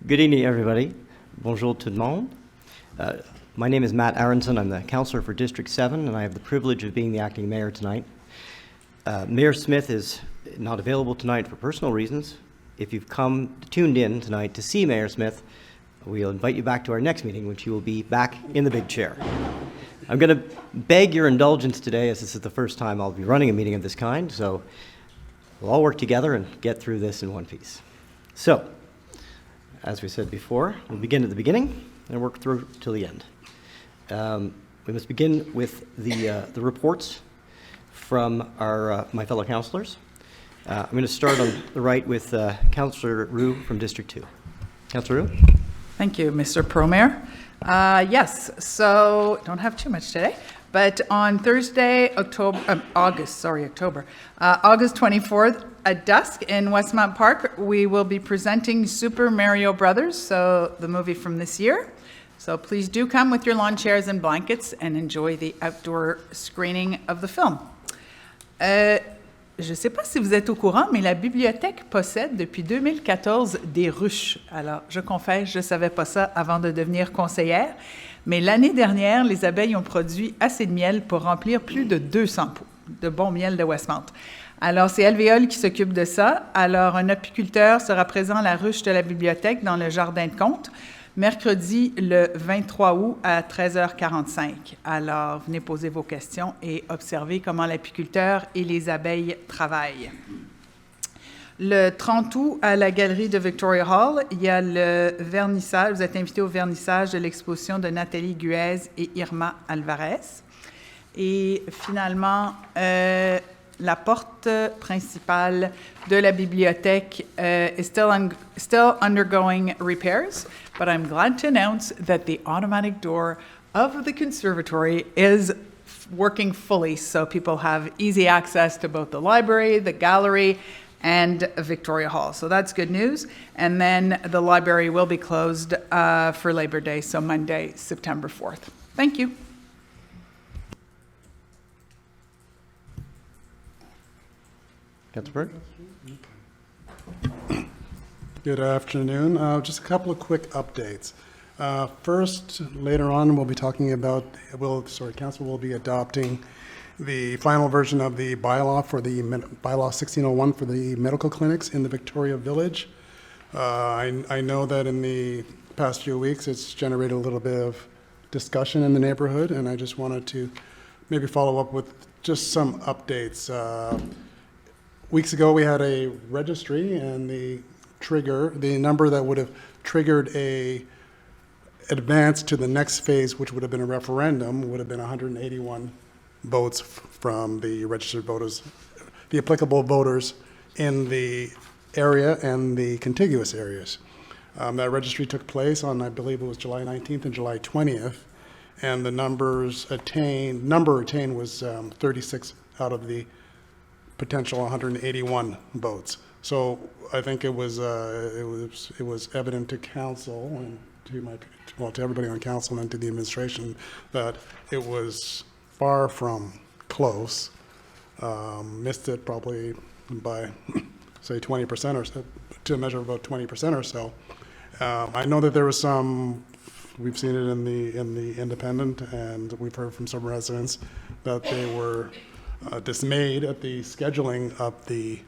Good evening, everybody. Bonjour tout le monde. My name is Matt Aronson. I'm the counselor for District 7, and I have the privilege of being the acting mayor tonight. Mayor Smith is not available tonight for personal reasons. If you've tuned in tonight to see Mayor Smith, we'll invite you back to our next meeting, which you will be back in the big chair. I'm going to beg your indulgence today, as this is the first time I'll be running a meeting of this kind, so we'll all work together and get through this in one piece. So, as we said before, we'll begin at the beginning and work through till the end. We must begin with the reports from my fellow councillors. I'm going to start on the right with Councillor Roux from District 2. Councillor Roux? Thank you, Mr. Pro-Mayor. Yes, so don't have too much today, but on Thursday, August 24th at dusk in Westmount Park, we will be presenting Super Mario Brothers, so the movie from this year. So please do come with your lawn chairs and blankets and enjoy the outdoor screening of the film. Je ne sais pas si vous êtes au courant, mais la bibliothèque possède depuis 2014 des ruches. Alors, je confesse, je ne savais pas ça avant de devenir conseillère, mais l'année dernière, les abeilles ont produit assez de miel pour remplir plus de 200 pots de bon miel de Westmount. Alors, c'est Alvéole qui s'occupe de ça. Alors, un apiculteur sera présent à la ruche de la bibliothèque dans le jardin de Comte, mercredi le 23 août à 13h45. Alors, venez poser vos questions et observer comment l'apiculteur et les abeilles travaillent. Le 30 août, à la galerie de Victoria Hall, il y a le vernissage. Vous êtes invité au vernissage de l'exposition de Nathalie Guez et Irma Alvarez. Et finalement, la porte principale de la bibliothèque is still undergoing repairs, but I'm glad to announce that the automatic door of the conservatory is working fully, so people have easy access to both the library, the gallery, and Victoria Hall. So that's good news. And then the library will be closed for Labor Day, so Monday, September 4th. Thank you. Councillor Bird? Good afternoon. Just a couple of quick updates. First, later on, we'll be talking about, Council will be adopting the final version of the bylaw for the bylaw 1601 for the medical clinics in the Victoria Village. I know that in the past few weeks, it's generated a little bit of discussion in the neighborhood, and I just wanted to maybe follow up with just some updates. Weeks ago, we had a registry, and the number that would have triggered a advance to the next phase, which would have been a referendum, would have been 181 votes from the registered voters, the applicable voters in the area and the contiguous areas. That registry took place on, I believe it was July 19th and July 20th, and the number attained was 36 out of the potential 181 votes. So I think it was evident to council and to everybody on council and to the administration that it was far from close. Missed it probably by say 20% or so, to a measure of about 20% or so. I know that there was some. We've seen it in the Independent, and we've heard from some residents that they were dismayed at the scheduling of the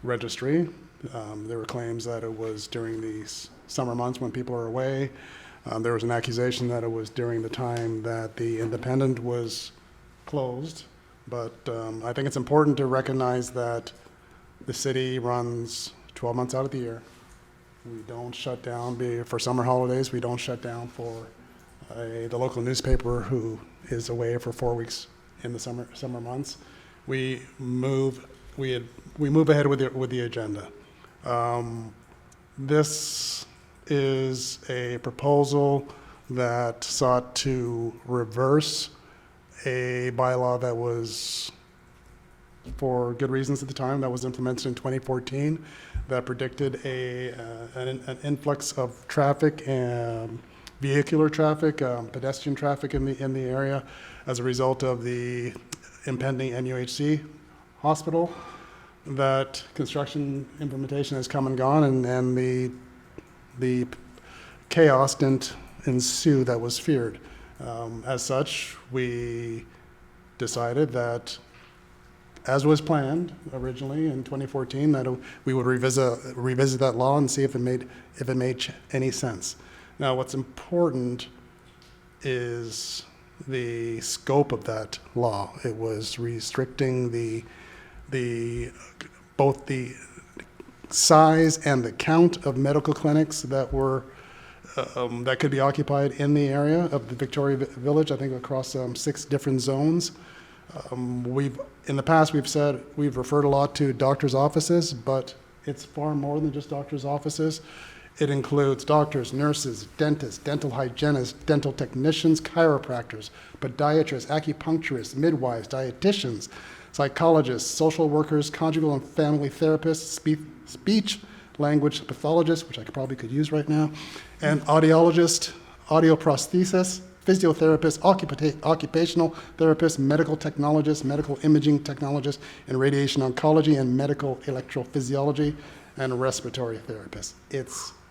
registry. There were claims that it was during the summer months when people are away. There was an accusation that it was during the time that the Independent was closed. But I think it's important to recognize that the city runs 12 months out of the year. We don't shut down for summer holidays. We don't shut down for the local newspaper who is away for 4 weeks in the summer months. We move ahead with the agenda. This is a proposal that sought to reverse a bylaw that was, for good reasons at the time, that was implemented in 2014, that predicted an influx of traffic and vehicular traffic, pedestrian traffic in the area as a result of the impending NUHC hospital. That construction implementation has come and gone, and the chaos didn't ensue that was feared. As such, we decided that, as was planned originally in 2014, that we would revisit that law and see if it made any sense. Now, what's important is the scope of that law. It was restricting both the size and the count of medical clinics that that could be occupied in the area of the Victoria Village, I think across 6 different zones. In the past, we've referred a lot to doctors' offices, but it's far more than just doctors' offices. It includes doctors, nurses, dentists, dental hygienists, dental technicians, chiropractors, podiatrists, acupuncturists, midwives, dietitians, psychologists, social workers, conjugal and family therapists, speech language pathologists, which I probably could use right now, and audiologists, audioprosthesists, physiotherapists, occupational therapists, medical technologists, medical imaging technologists, and radiation oncology and medical electrophysiology, and respiratory therapists. It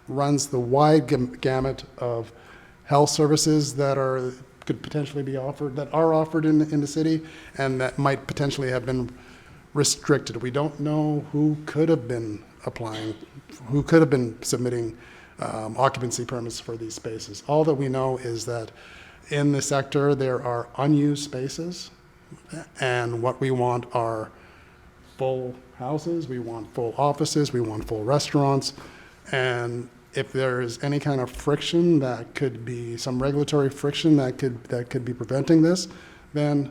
runs the wide gamut of health services that could potentially be offered, that are offered in the city, and that might potentially have been restricted. We don't know who could have been applying, who could have been submitting occupancy permits for these spaces. All that we know is that in the sector there are unused spaces, and what we want are full houses, we want full offices, we want full restaurants, and if there is any kind of friction that could be, some regulatory friction that could be preventing this, then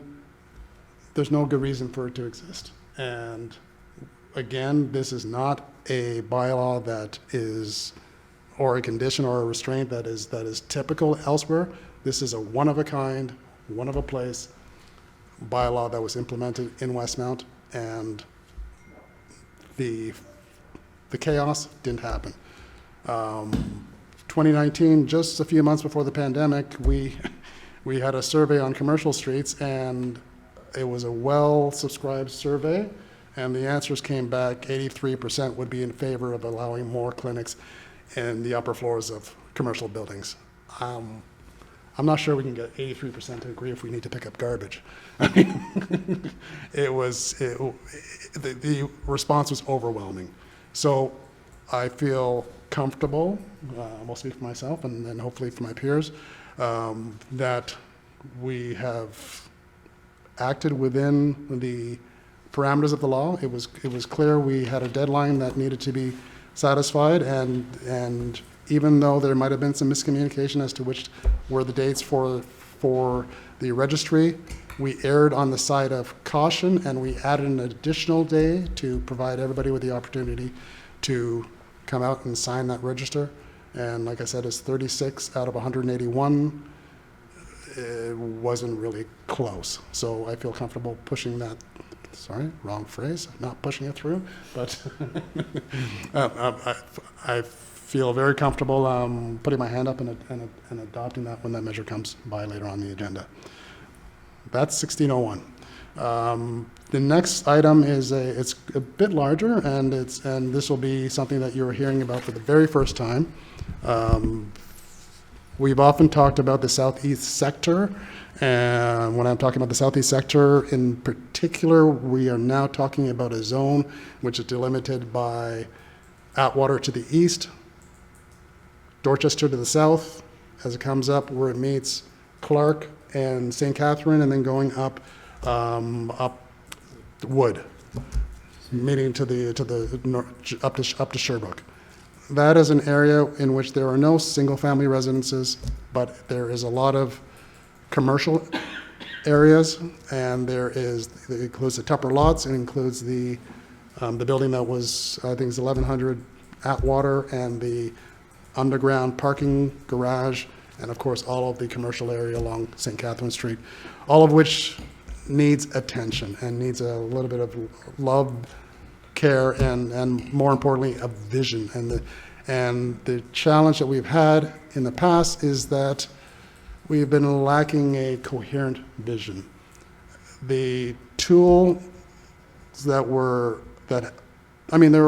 there's no good reason for it to exist. And again, this is not a bylaw that is, or a condition or a restraint that is typical elsewhere. This is a one-of-a-kind, one-of-a-place bylaw that was implemented in Westmount, and the chaos didn't happen. 2019, just a few months before the pandemic, we had a survey on commercial streets, and it was a well-subscribed survey, and the answers came back, 83% would be in favor of allowing more clinics in the upper floors of commercial buildings. I'm not sure we can get 83% to agree if we need to pick up garbage. I mean, the response was overwhelming. So I feel comfortable, I'll speak for myself and then hopefully for my peers, that we have acted within the parameters of the law. It was clear we had a deadline that needed to be satisfied, and even though there might have been some miscommunication as to which were the dates for the registry, we erred on the side of caution, and we added an additional day to provide everybody with the opportunity to come out and sign that register. And like I said, it's 36 out of 181. It wasn't really close. So I feel comfortable pushing that, sorry, wrong phrase, not pushing it through, but I feel very comfortable putting my hand up and adopting that when that measure comes by later on the agenda. That's 1601. The next item is it's a bit larger, and this will be something that you're hearing about for the very first time. We've often talked about the southeast sector, and when I'm talking about the southeast sector in particular, we are now talking about a zone which is delimited by Atwater to the east, Dorchester to the south, as it comes up where it meets Clark and St. Catherine, and then going up Wood, meeting to the north, up to Sherbrooke. That is an area in which there are no single-family residences, but there is a lot of commercial areas, and it includes the Tupper lots, it includes the building that was, I think, is 1100 Atwater, and the underground parking garage, and of course all of the commercial area along St. Catherine Street, all of which needs attention and needs a little bit of love, care, and more importantly, a vision. And the challenge that we've had in the past is that we've been lacking a coherent vision. The tools there are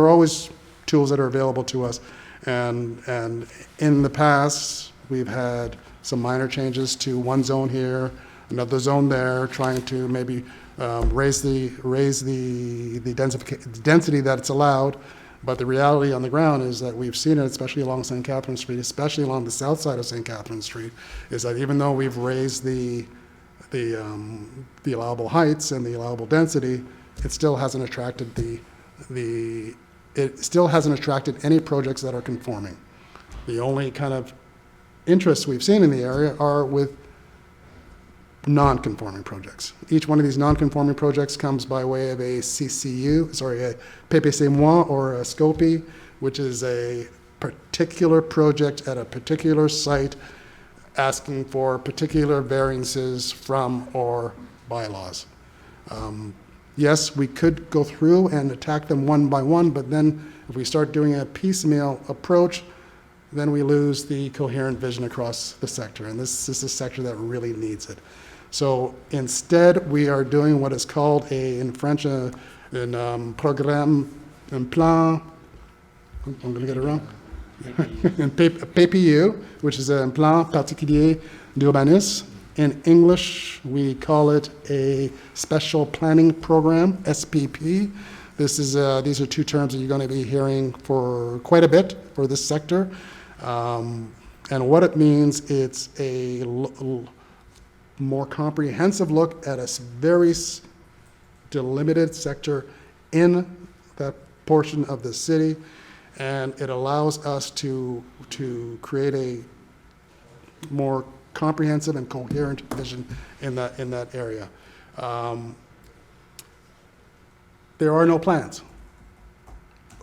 always tools that are available to us, And in the past, we've had some minor changes to one zone here, another zone there, trying to maybe raise the density that it's allowed. But the reality on the ground is that we've seen it, especially along St. Catherine Street, especially along the south side of St. Catherine Street, is that even though we've raised the allowable heights and the allowable density, it still hasn't attracted it still hasn't attracted any projects that are conforming. The only kind of interests we've seen in the area are with non-conforming projects. Each one of these non-conforming projects comes by way of a PPC-moi or a SCOPI, which is a particular project at a particular site asking for particular variances from our bylaws. Yes, we could go through and attack them one by one, but then if we start doing a piecemeal approach, then we lose the coherent vision across the sector, and this is a sector that really needs it. So instead, we are doing what is called in French, un plan, I'm going to get it wrong, PPU, which is a plan particulier d'urbanisme. In English, we call it a special planning program, SPP. These are two terms that you're going to be hearing for quite a bit for this sector. And what it means, it's a more comprehensive look at a very delimited sector in that portion of the city, and it allows us to create a more comprehensive and coherent vision in that area. There are no plans.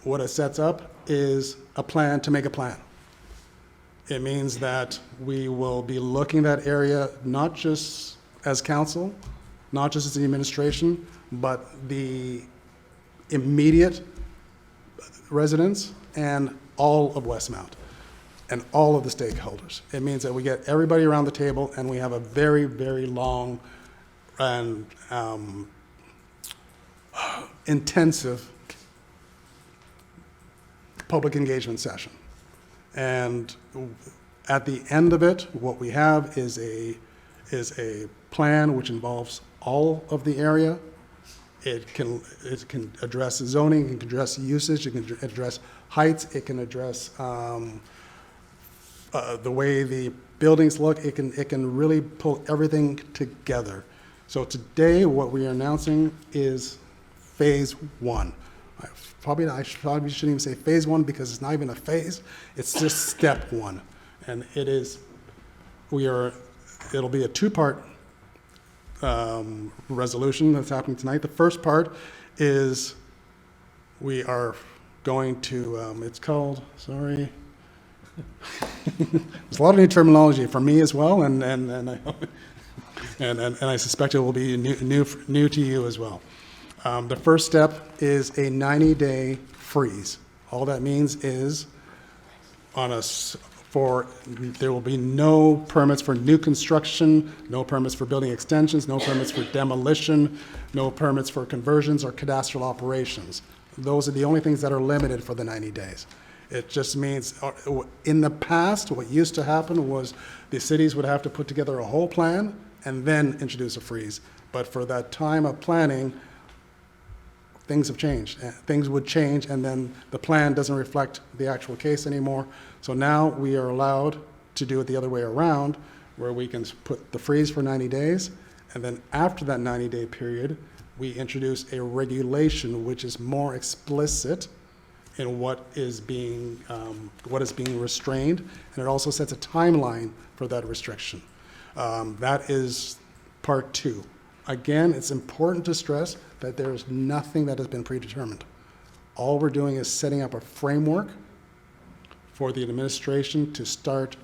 What it sets up is a plan to make a plan. It means that we will be looking at that area not just as council, not just as the administration, but the immediate residents and all of Westmount and all of the stakeholders. It means that we get everybody around the table and we have a very, very long and intensive public engagement session. And at the end of it, what we have is a plan which involves all of the area. It can address zoning, it can address usage, it can address heights, it can address the way the buildings look. It can really pull everything together. So today, what we are announcing is phase one. I probably shouldn't even say phase one because it's not even a phase. It's just step one, and it'll be a two-part resolution that's happening tonight. The first part is we are going to, it's called, sorry, there's a lot of new terminology for me as well, and I suspect it will be new to you as well. The first step is a 90-day freeze. All that means is there will be no permits for new construction, no permits for building extensions, no permits for demolition, no permits for conversions or cadastral operations. Those are the only things that are limited for the 90 days. It just means, in the past, what used to happen was the cities would have to put together a whole plan and then introduce a freeze. But for that time of planning, things have changed. Things would change, and then the plan doesn't reflect the actual case anymore. So now we are allowed to do it the other way around, where we can put the freeze for 90 days, and then after that 90-day period, we introduce a regulation which is more explicit in what is being restrained, and it also sets a timeline for that restriction. That is part two. Again, it's important to stress that there is nothing that has been predetermined. All we're doing is setting up a framework for the administration to start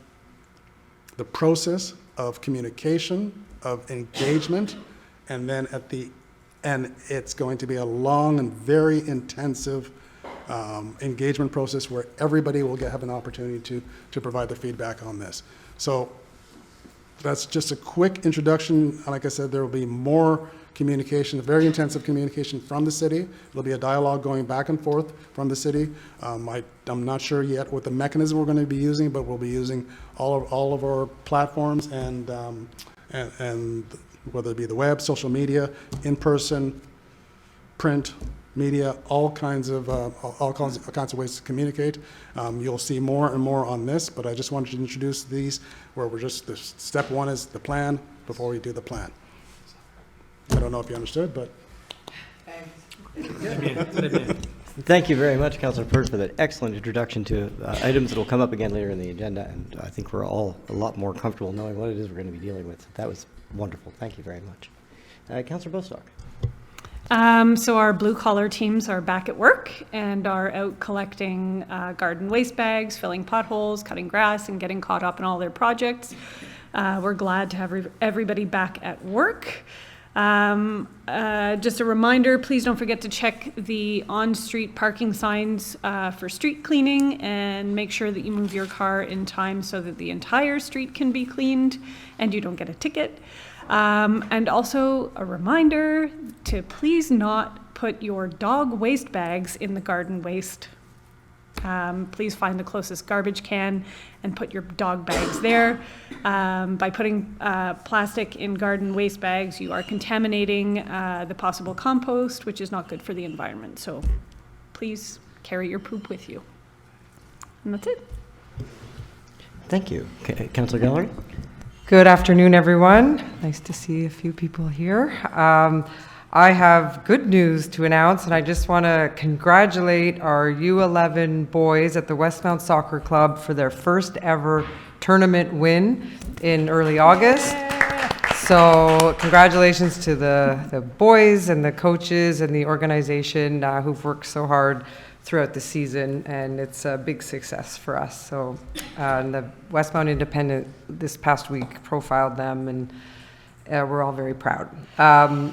the process of communication, of engagement, and then at the end, it's going to be a long and very intensive engagement process where everybody will have an opportunity to provide their feedback on this. So that's just a quick introduction. Like I said, there will be more communication, very intensive communication from the city. There'll be a dialogue going back and forth from the city. I'm not sure yet what the mechanism we're going to be using, but we'll be using all of our platforms and whether it be the web, social media, in person, print, media, all kinds of ways to communicate. You'll see more and more on this, but I just wanted to introduce these where the step one is the plan before we do the plan. I don't know if you understood, but. Thank you very much, Councilor Pert, for that excellent introduction to items that will come up again later in the agenda, and I think we're all a lot more comfortable knowing what it is we're going to be dealing with. That was wonderful. Thank you very much. Councilor Bostock. So our blue-collar teams are back at work and are out collecting garden waste bags, filling potholes, cutting grass, and getting caught up in all their projects. We're glad to have everybody back at work. Just a reminder, please don't forget to check the on-street parking signs for street cleaning, and make sure that you move your car in time so that the entire street can be cleaned and you don't get a ticket. And also a reminder to please not put your dog waste bags in the garden waste. Please find the closest garbage can and put your dog bags there. By putting plastic in garden waste bags, you are contaminating the possible compost, which is not good for the environment. So please carry your poop with you. And that's it. Thank you. Councilor Gallery. Good afternoon, everyone. Nice to see a few people here. I have good news to announce, and I just want to congratulate our U11 boys at the Westmount Soccer Club for their first ever tournament win in early August. So congratulations to the boys and the coaches and the organization who've worked so hard throughout the season, and it's a big success for us. So the Westmount Independent this past week profiled them, and we're all very proud.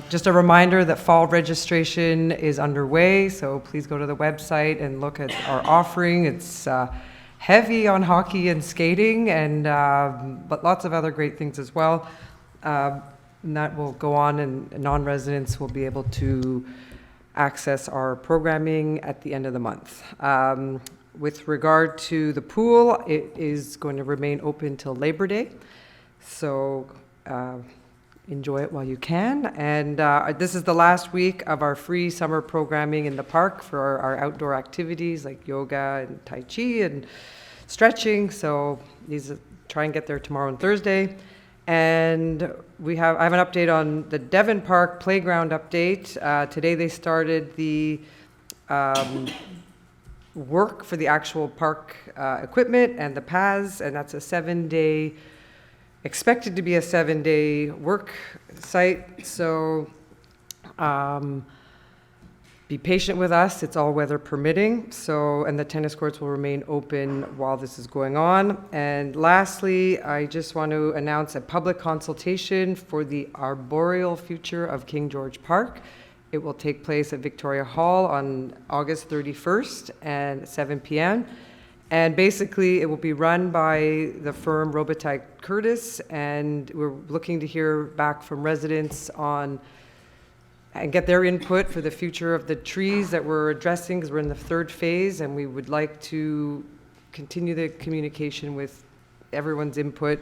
Just a reminder that fall registration is underway, so please go to the website and look at our offering. It's heavy on hockey and skating, and but lots of other great things as well. And that will go on, and non-residents will be able to access our programming at the end of the month. With regard to the pool, it is going to remain open till Labor Day, so enjoy it while you can. And this is the last week of our free summer programming in the park for our outdoor activities like yoga and Tai Chi and stretching. So try and get there tomorrow and Thursday. And I have an update on the Devon Park playground update. Today they started the work for the actual park equipment and the paths, and that's expected to be a 7-day work site. So be patient with us. It's all weather permitting. And the tennis courts will remain open while this is going on. And lastly, I just want to announce a public consultation for the arboreal future of King George Park. It will take place at Victoria Hall on August 31st at 7 p.m. And basically, it will be run by the firm Robitaille Curtis, and we're looking to hear back from residents and get their input for the future of the trees that we're addressing, because we're in the third phase, and we would like to continue the communication with everyone's input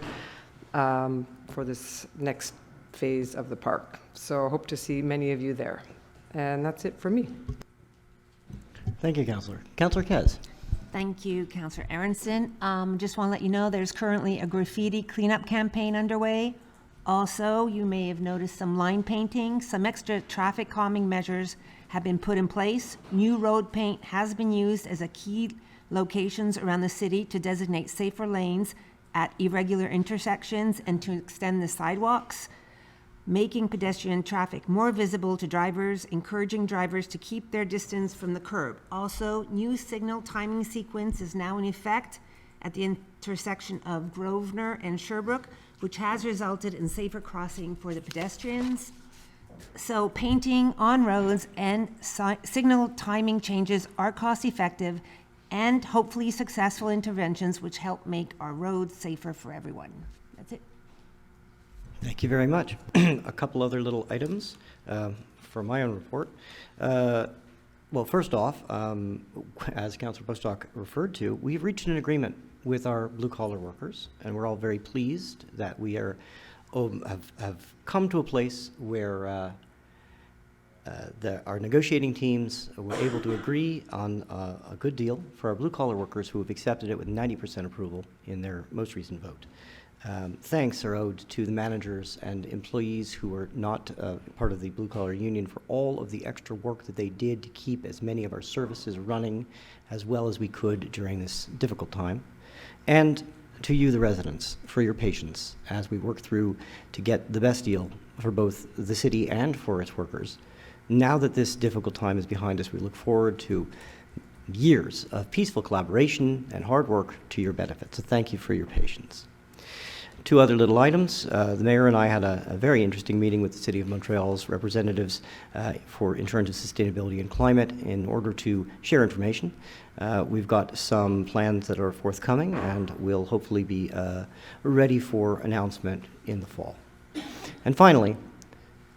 for this next phase of the park. So I hope to see many of you there. And that's it for me. Thank you, Councilor. Councilor Kez. Thank you, Councillor Aronson. Just want to let you know there's currently a graffiti cleanup campaign underway. Also, you may have noticed some line painting. Some extra traffic calming measures have been put in place. New road paint has been used as a key locations around the city to designate safer lanes at irregular intersections and to extend the sidewalks, making pedestrian traffic more visible to drivers, encouraging drivers to keep their distance from the curb. Also, new signal timing sequence is now in effect at the intersection of Grosvenor and Sherbrooke, which has resulted in safer crossing for the pedestrians. So painting on roads and signal timing changes are cost-effective and hopefully successful interventions which help make our roads safer for everyone. That's it. Thank you very much. A couple other little items for my own report. Well, first off, as Councillor Bostock referred to, we've reached an agreement with our blue-collar workers, and we're all very pleased that we are have come to a place where our negotiating teams were able to agree on a good deal for our blue-collar workers who have accepted it with 90% approval in their most recent vote. Thanks are owed to the managers and employees who were not part of the blue-collar union for all of the extra work that they did to keep as many of our services running as well as we could during this difficult time. And to you, the residents, for your patience as we work through to get the best deal for both the city and for its workers. Now that this difficult time is behind us, we look forward to years of peaceful collaboration and hard work to your benefit. So thank you for your patience. Two other little items. The mayor and I had a very interesting meeting with the City of Montreal's representatives in terms of sustainability and climate in order to share information. We've got some plans that are forthcoming and will hopefully be ready for announcement in the fall. And finally,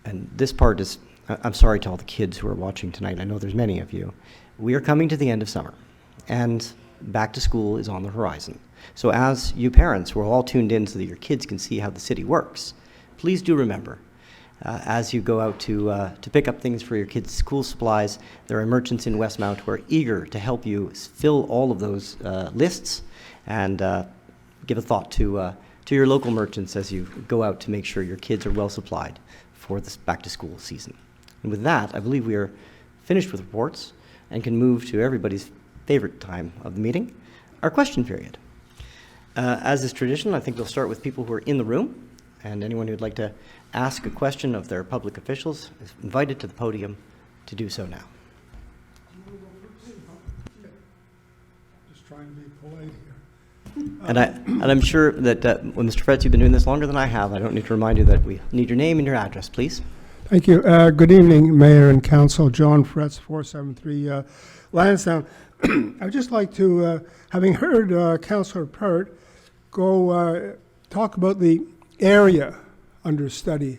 and this part is, I'm sorry to all the kids who are watching tonight, I know there's many of you, we are coming to the end of summer and back to school is on the horizon. So as you parents who are all tuned in so that your kids can see how the city works, please do remember, as you go out to pick up things for your kids' school supplies, there are merchants in Westmount who are eager to help you fill all of those lists and give a thought to your local merchants as you go out to make sure your kids are well supplied for this back-to-school season. And with that, I believe we are finished with reports and can move to everybody's favorite time of the meeting, our question period. As is tradition, I think we'll start with people who are in the room, and anyone who'd like to ask a question of their public officials is invited to the podium to do so now. Just trying to be polite here. And I'm sure that when Mr. Fretz, you've been doing this longer than I have, I don't need to remind you that we need your name and your address, please. Thank you. Good evening, Mayor and Council. John Fretz, 473 Lansdowne. I'd just like to, having heard Councillor Pert go talk about the area under study,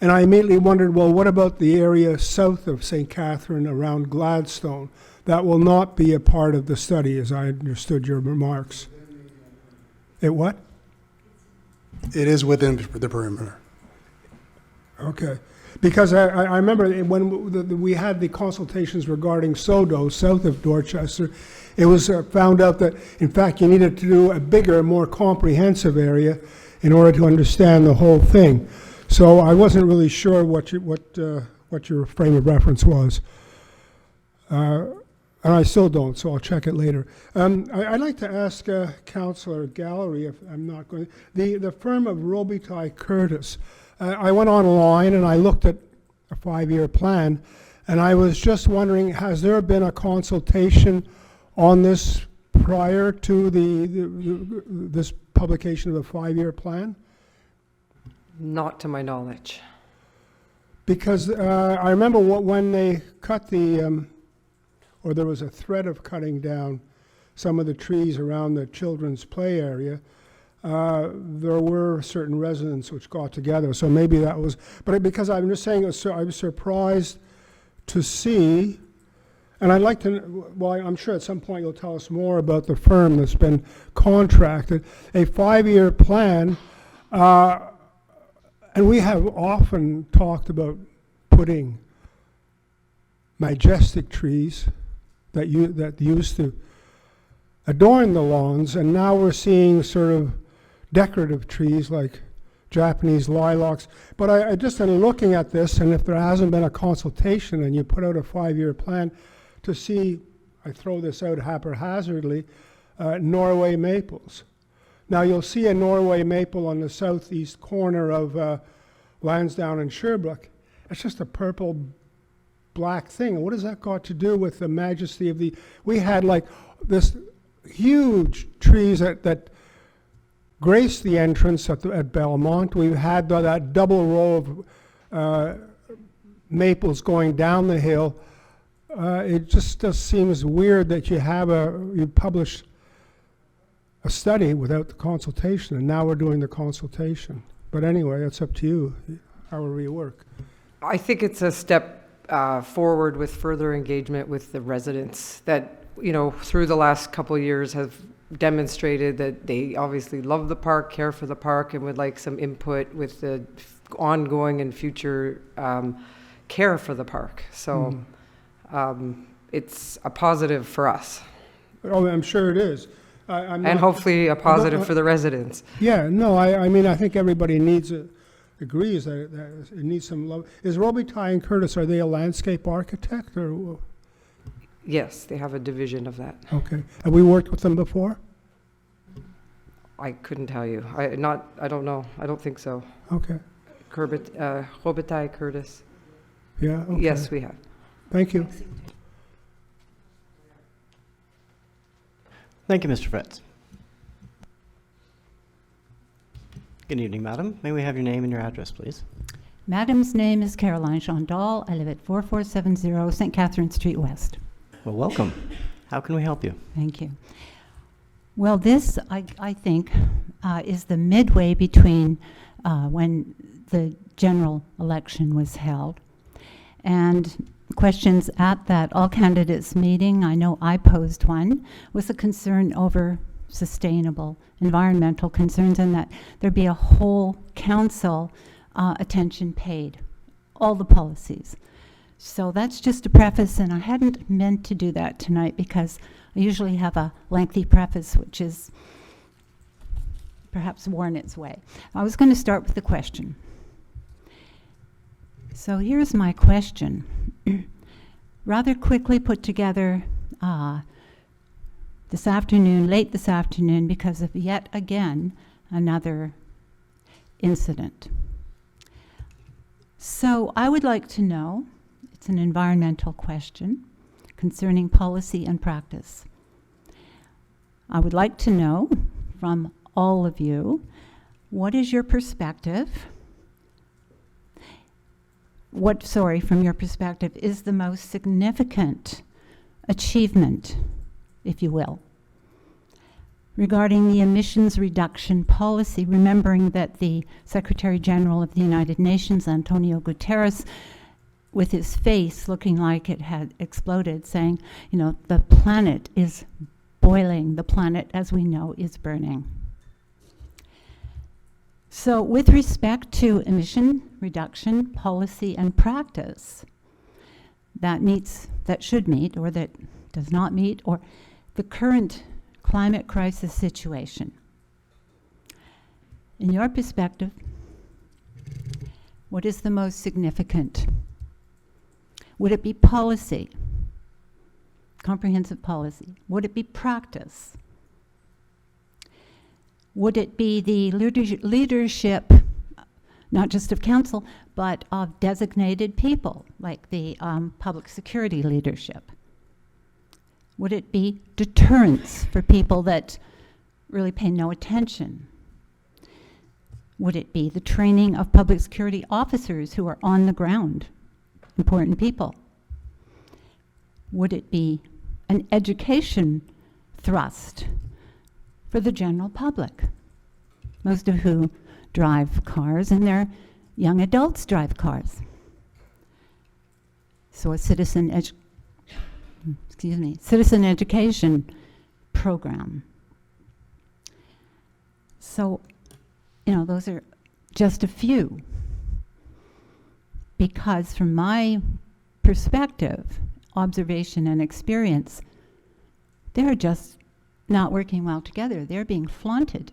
and I immediately wondered, well, what about the area south of St. Catherine around Gladstone? That will not be a part of the study, as I understood your remarks. It what? It is within the perimeter. Okay. Because I remember when we had the consultations regarding SODO, south of Dorchester, it was found out that, in fact, you needed to do a bigger, more comprehensive area in order to understand the whole thing. So I wasn't really sure what your frame of reference was. And I still don't, so I'll check it later. I'd like to ask Councillor Gallery, if I'm not going, the firm of Robitaille Curtis. I went online and I looked at a 5-year plan, and I was just wondering, has there been a consultation on this prior to this publication of a 5-year plan? Not to my knowledge. Because I remember when they cut or there was a threat of cutting down some of the trees around the children's play area, there were certain residents which got together, so maybe that was, but because I'm just saying, I was surprised to see, and I'd like to, well, I'm sure at some point you'll tell us more about the firm that's been contracted, a 5-year plan, and we have often talked about putting majestic trees that used to adorn the lawns, and now we're seeing sort of decorative trees like Japanese lilacs. But I just am looking at this, and if there hasn't been a consultation and you put out a 5-year plan to see, I throw this out haphazardly, Norway maples. Now you'll see a Norway maple on the southeast corner of Lansdowne and Sherbrooke. It's just a purple black thing. What has that got to do with the majesty of we had like this huge trees that graced the entrance at Belmont. We've had that double row of maples going down the hill. It just seems weird that you publish a study without the consultation, and now we're doing the consultation. But anyway, it's up to you, however you work. I think it's a step forward with further engagement with the residents that, through the last couple of years have demonstrated that they obviously love the park, care for the park, and would like some input with the ongoing and future care for the park. So it's a positive for us. Oh, I'm sure it is. I'm And not- hopefully a positive for the residents. Yeah, no, I mean, I think everybody agrees that it needs some love. Is Robitaille and Curtis, are they a landscape architect or, Yes, they have a division of that. okay. Have we worked with them before? I couldn't tell you. I don't know. I don't think so. Okay, Robitaille, Curtis. yeah, okay. Yes, we have. Thank you. Thank you, Mr. Fretz. Good evening, madam. May we have your name and your address, please? Madam's name is Caroline Chandal. I live at 4470 St. Catherine Street West. Well, welcome. How can we help you? Thank you. Well, this, I think, is the midway between when the general election was held and questions at that all candidates meeting. I know I posed one, was a concern over sustainable environmental concerns and that there be a whole council attention paid, all the policies. So that's just a preface, and I hadn't meant to do that tonight because I usually have a lengthy preface which is perhaps worn its way. I was going to start with the question. So here's my question. Rather quickly put together this afternoon, late this afternoon, because of yet again another incident. So I would like to know, it's an environmental question concerning policy and practice. I would like to know from all of you, what is your perspective? From your perspective, is the most significant achievement, if you will, regarding the emissions reduction policy, remembering that the Secretary General of the United Nations, Antonio Guterres, with his face looking like it had exploded, saying, the planet is boiling, the planet, as we know, is burning. So with respect to emission reduction policy and practice that should meet, or that does not meet, or the current climate crisis situation, in your perspective, what is the most significant? Would it be policy, comprehensive policy? Would it be practice? Would it be the leadership, not just of council, but of designated people, like the public security leadership? Would it be deterrence for people that really pay no attention? Would it be the training of public security officers who are on the ground, important people? Would it be an education thrust for the general public, most of whom drive cars, and their young adults drive cars? So a citizen education program. So, those are just a few. Because from my perspective, observation and experience, they're just not working well together. They're being flaunted.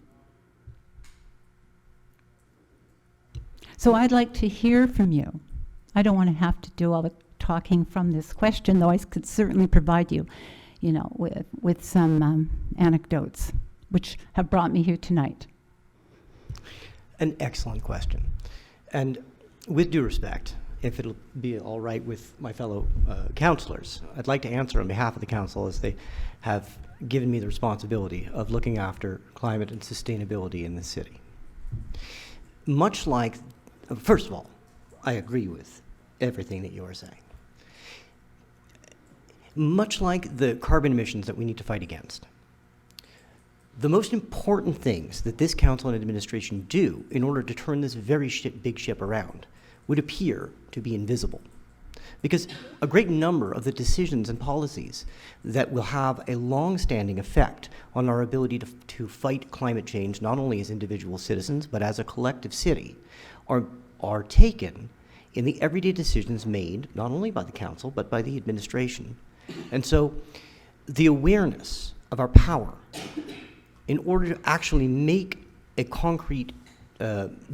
So I'd like to hear from you. I don't want to have to do all the talking from this question, though I could certainly provide you, with some anecdotes, which have brought me here tonight. An excellent question. And with due respect, if it'll be all right with my fellow councillors, I'd like to answer on behalf of the council, as they have given me the responsibility of looking after climate and sustainability in the city. Much like, first of all, I agree with everything that you are saying. Much like the carbon emissions that we need to fight against, the most important things that this council and administration do in order to turn this very big ship around would appear to be invisible. Because a great number of the decisions and policies that will have a long-standing effect on our ability to fight climate change, not only as individual citizens, but as a collective city, are taken in the everyday decisions made, not only by the council, but by the administration. And so the awareness of our power in order to actually make a concrete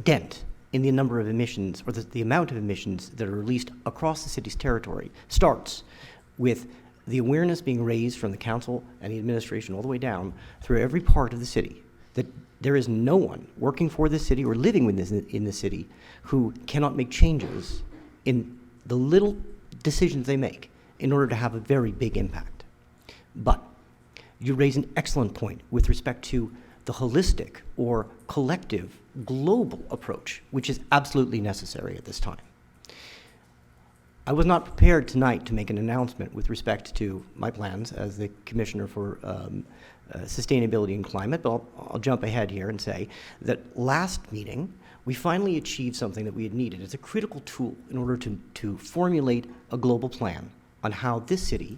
dent in the number of emissions, or the amount of emissions that are released across the city's territory, starts with the awareness being raised from the council and the administration all the way down through every part of the city, that there is no one working for the city or living in the city who cannot make changes in the little decisions they make in order to have a very big impact. But you raise an excellent point with respect to the holistic or collective global approach, which is absolutely necessary at this time. I was not prepared tonight to make an announcement with respect to my plans as the Commissioner for Sustainability and Climate, but I'll jump ahead here and say that last meeting, we finally achieved something that we had needed. It's a critical tool in order to formulate a global plan on how this city,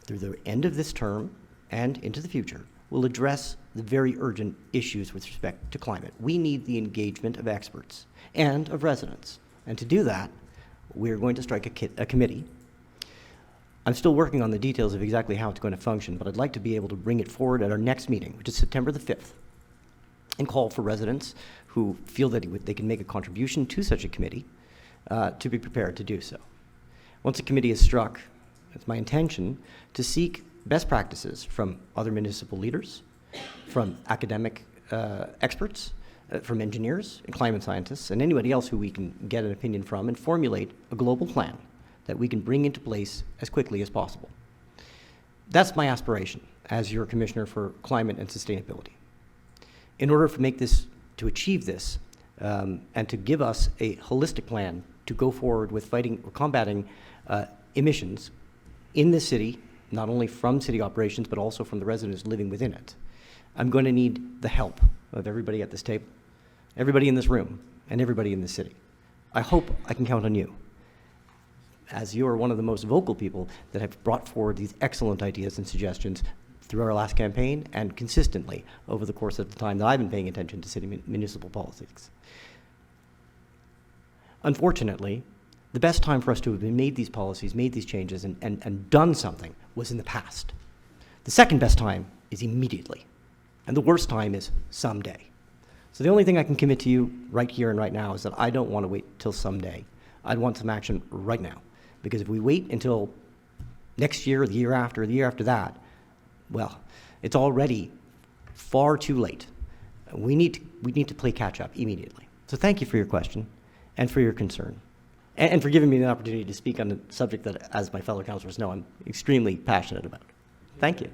through the end of this term and into the future, will address the very urgent issues with respect to climate. We need the engagement of experts and of residents. And to do that, we're going to strike a committee. I'm still working on the details of exactly how it's going to function, but I'd like to be able to bring it forward at our next meeting, which is September the 5th, and call for residents who feel that they can make a contribution to such a committee to be prepared to do so. Once a committee is struck, it's my intention to seek best practices from other municipal leaders, from academic experts, from engineers and climate scientists, and anybody else who we can get an opinion from, and formulate a global plan that we can bring into place as quickly as possible. That's my aspiration as your Commissioner for Climate and Sustainability. In order to achieve this, and to give us a holistic plan to go forward with fighting or combating emissions in this city, not only from city operations, but also from the residents living within it, I'm going to need the help of everybody at this table, everybody in this room, and everybody in this city. I hope I can count on you, as you are one of the most vocal people that have brought forward these excellent ideas and suggestions through our last campaign and consistently over the course of the time that I've been paying attention to city municipal politics. Unfortunately, the best time for us to have made these policies, made these changes, and done something was in the past. The second best time is immediately. And the worst time is someday. So the only thing I can commit to you right here and right now is that I don't want to wait till someday. I'd want some action right now. Because if we wait until next year or the year after that, well, it's already far too late. We need to play catch up immediately. So thank you for your question and for your concern. And for giving me the opportunity to speak on a subject that, as my fellow councillors know, I'm extremely passionate about. Thank you.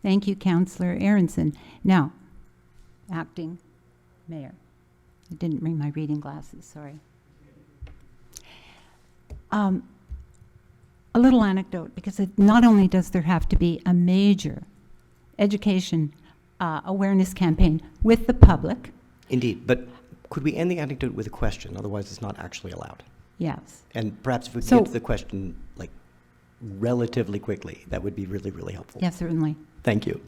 Thank you, Councillor Aronson. Now, Acting Mayor. I didn't bring my reading glasses, sorry. A little anecdote, because not only does there have to be a major education awareness campaign with the public. Indeed, but could we end the anecdote with a question? Otherwise, it's not actually allowed. Yes. And perhaps if we could get to the question relatively quickly, that would be really, really helpful. Yes, certainly. Thank you.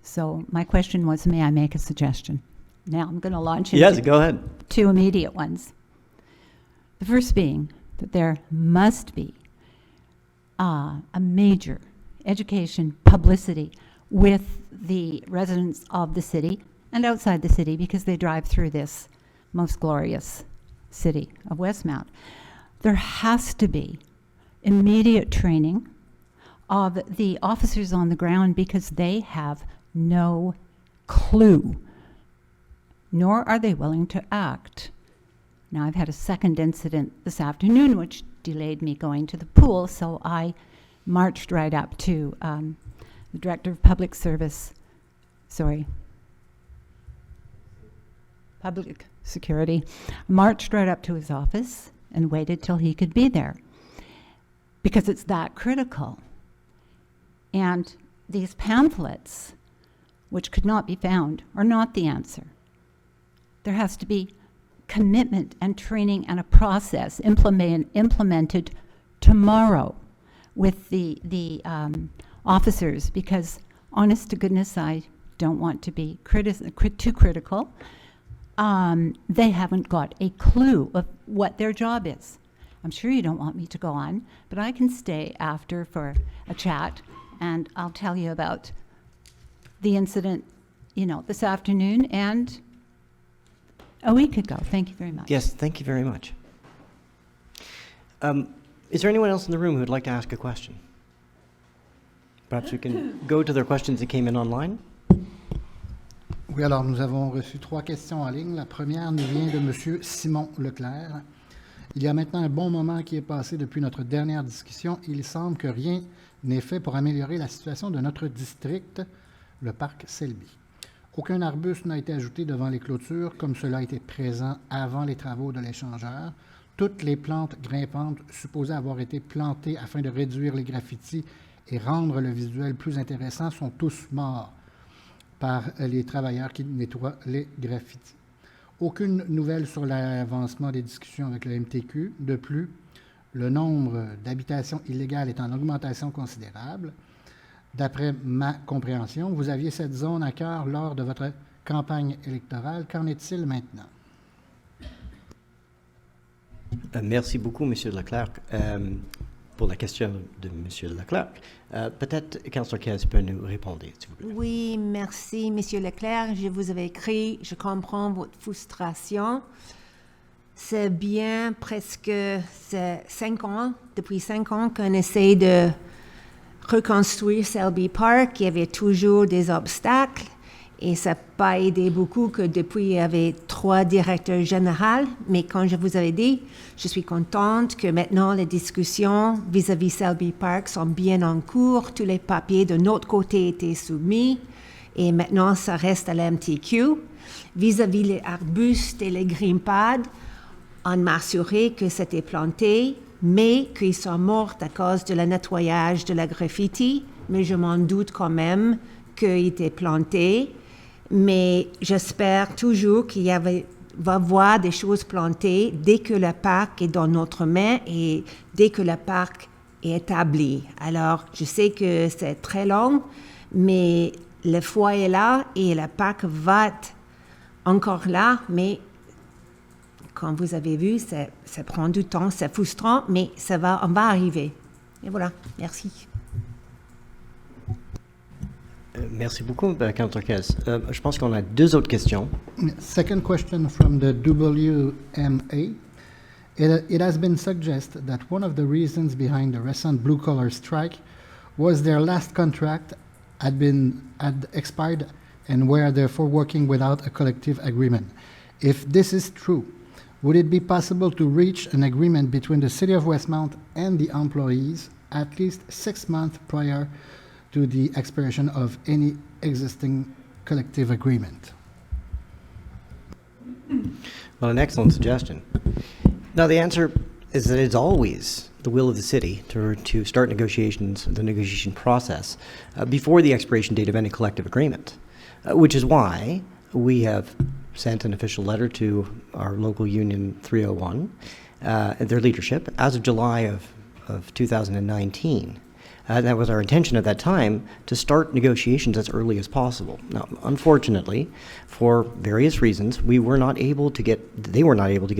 So my question was, may I make a suggestion? Now I'm going to launch into Yes, go ahead. two immediate ones. The first being that there must be a major education publicity with the residents of the city and outside the city, because they drive through this most glorious city of Westmount. There has to be immediate training of the officers on the ground, because they have no clue, nor are they willing to act. Now, I've had a second incident this afternoon which delayed me going to the pool, so I marched right up to the Director of Public Security, marched right up to his office and waited till he could be there, because it's that critical. And these pamphlets which could not be found, are not the answer. There has to be commitment and training and a process implemented tomorrow with the officers, because honest to goodness, I don't want to be too critical. They haven't got a clue of what their job is. I'm sure you don't want me to go on, but I can stay after for a chat, and I'll tell you about the incident, this afternoon and a week ago. Thank you very much. Yes, thank you very much. Is there anyone else in the room who would like to ask a question? Perhaps we can go to their questions that came in online. Oui, alors nous avons reçu 3 questions en ligne. La première nous vient de M. Simon Leclerc. Il y a maintenant un bon moment qui est passé depuis notre dernière discussion. Il semble que rien n'est fait pour améliorer la situation de notre district, le parc Selby. Aucun arbuste n'a été ajouté devant les clôtures comme cela a été présent avant les travaux de l'échangeur. Toutes les plantes grimpantes supposées avoir été plantées afin de réduire les graffitis et rendre le visuel plus intéressant sont tous morts par les travailleurs qui nettoient les graffitis. Aucune nouvelle sur l'avancement des discussions avec le MTQ. De plus, le nombre d'habitations illégales est en augmentation considérable. D'après ma compréhension, vous aviez cette zone à cœur lors de votre campagne électorale. Qu'en est-il maintenant? Merci beaucoup, M. Leclerc, pour la question de M. Leclerc. Peut-être Councillor Kez peut nous répondre, s'il vous plaît. Oui, merci, Monsieur Leclerc. Je vous avais écrit, je comprends votre frustration. C'est bien presque 5 ans, depuis 5 ans qu'on essaie de reconstruire Selby Park. Il y avait toujours des obstacles et ça n'a pas aidé beaucoup que depuis il y avait 3 directeurs généraux. Mais comme je vous avais dit, je suis contente que maintenant les discussions vis-à-vis Selby Park sont bien en cours. Tous les papiers de notre côté étaient soumis et maintenant ça reste à l'MTQ. Vis-à-vis les arbustes et les grimpades, on m'a assuré que c'était planté, mais qu'ils sont morts à cause de le nettoyage de la graffiti. Mais je m'en doute quand même qu'ils étaient plantés. Mais j'espère toujours qu'il va y avoir des choses plantées dès que le parc est dans notre main et dès que le parc est établi. Alors, je sais que c'est très long, mais le foie est là et le parc va être encore là, mais comme vous avez vu, ça prend du temps, c'est frustrant, mais on va arriver. Et voilà, merci. Merci beaucoup, Councillor Kez. Je pense qu'on a 2 autres questions. Second question from the WMA. It has been suggested that one of the reasons behind the recent blue-collar strike was their last contract had expired and were therefore working without a collective agreement. If this is true, would it be possible to reach an agreement between the City of Westmount and the employees at least 6 months prior to the expiration of any existing collective agreement? Well, an excellent suggestion. Now, the answer is that it's always the will of the city to start negotiations, the negotiation process, before the expiration date of any collective agreement, which is why we have sent an official letter to our local union 301, their leadership, as of July of 2019. That was our intention at that time, to start negotiations as early as possible. Now, unfortunately, for various reasons, they were not able to give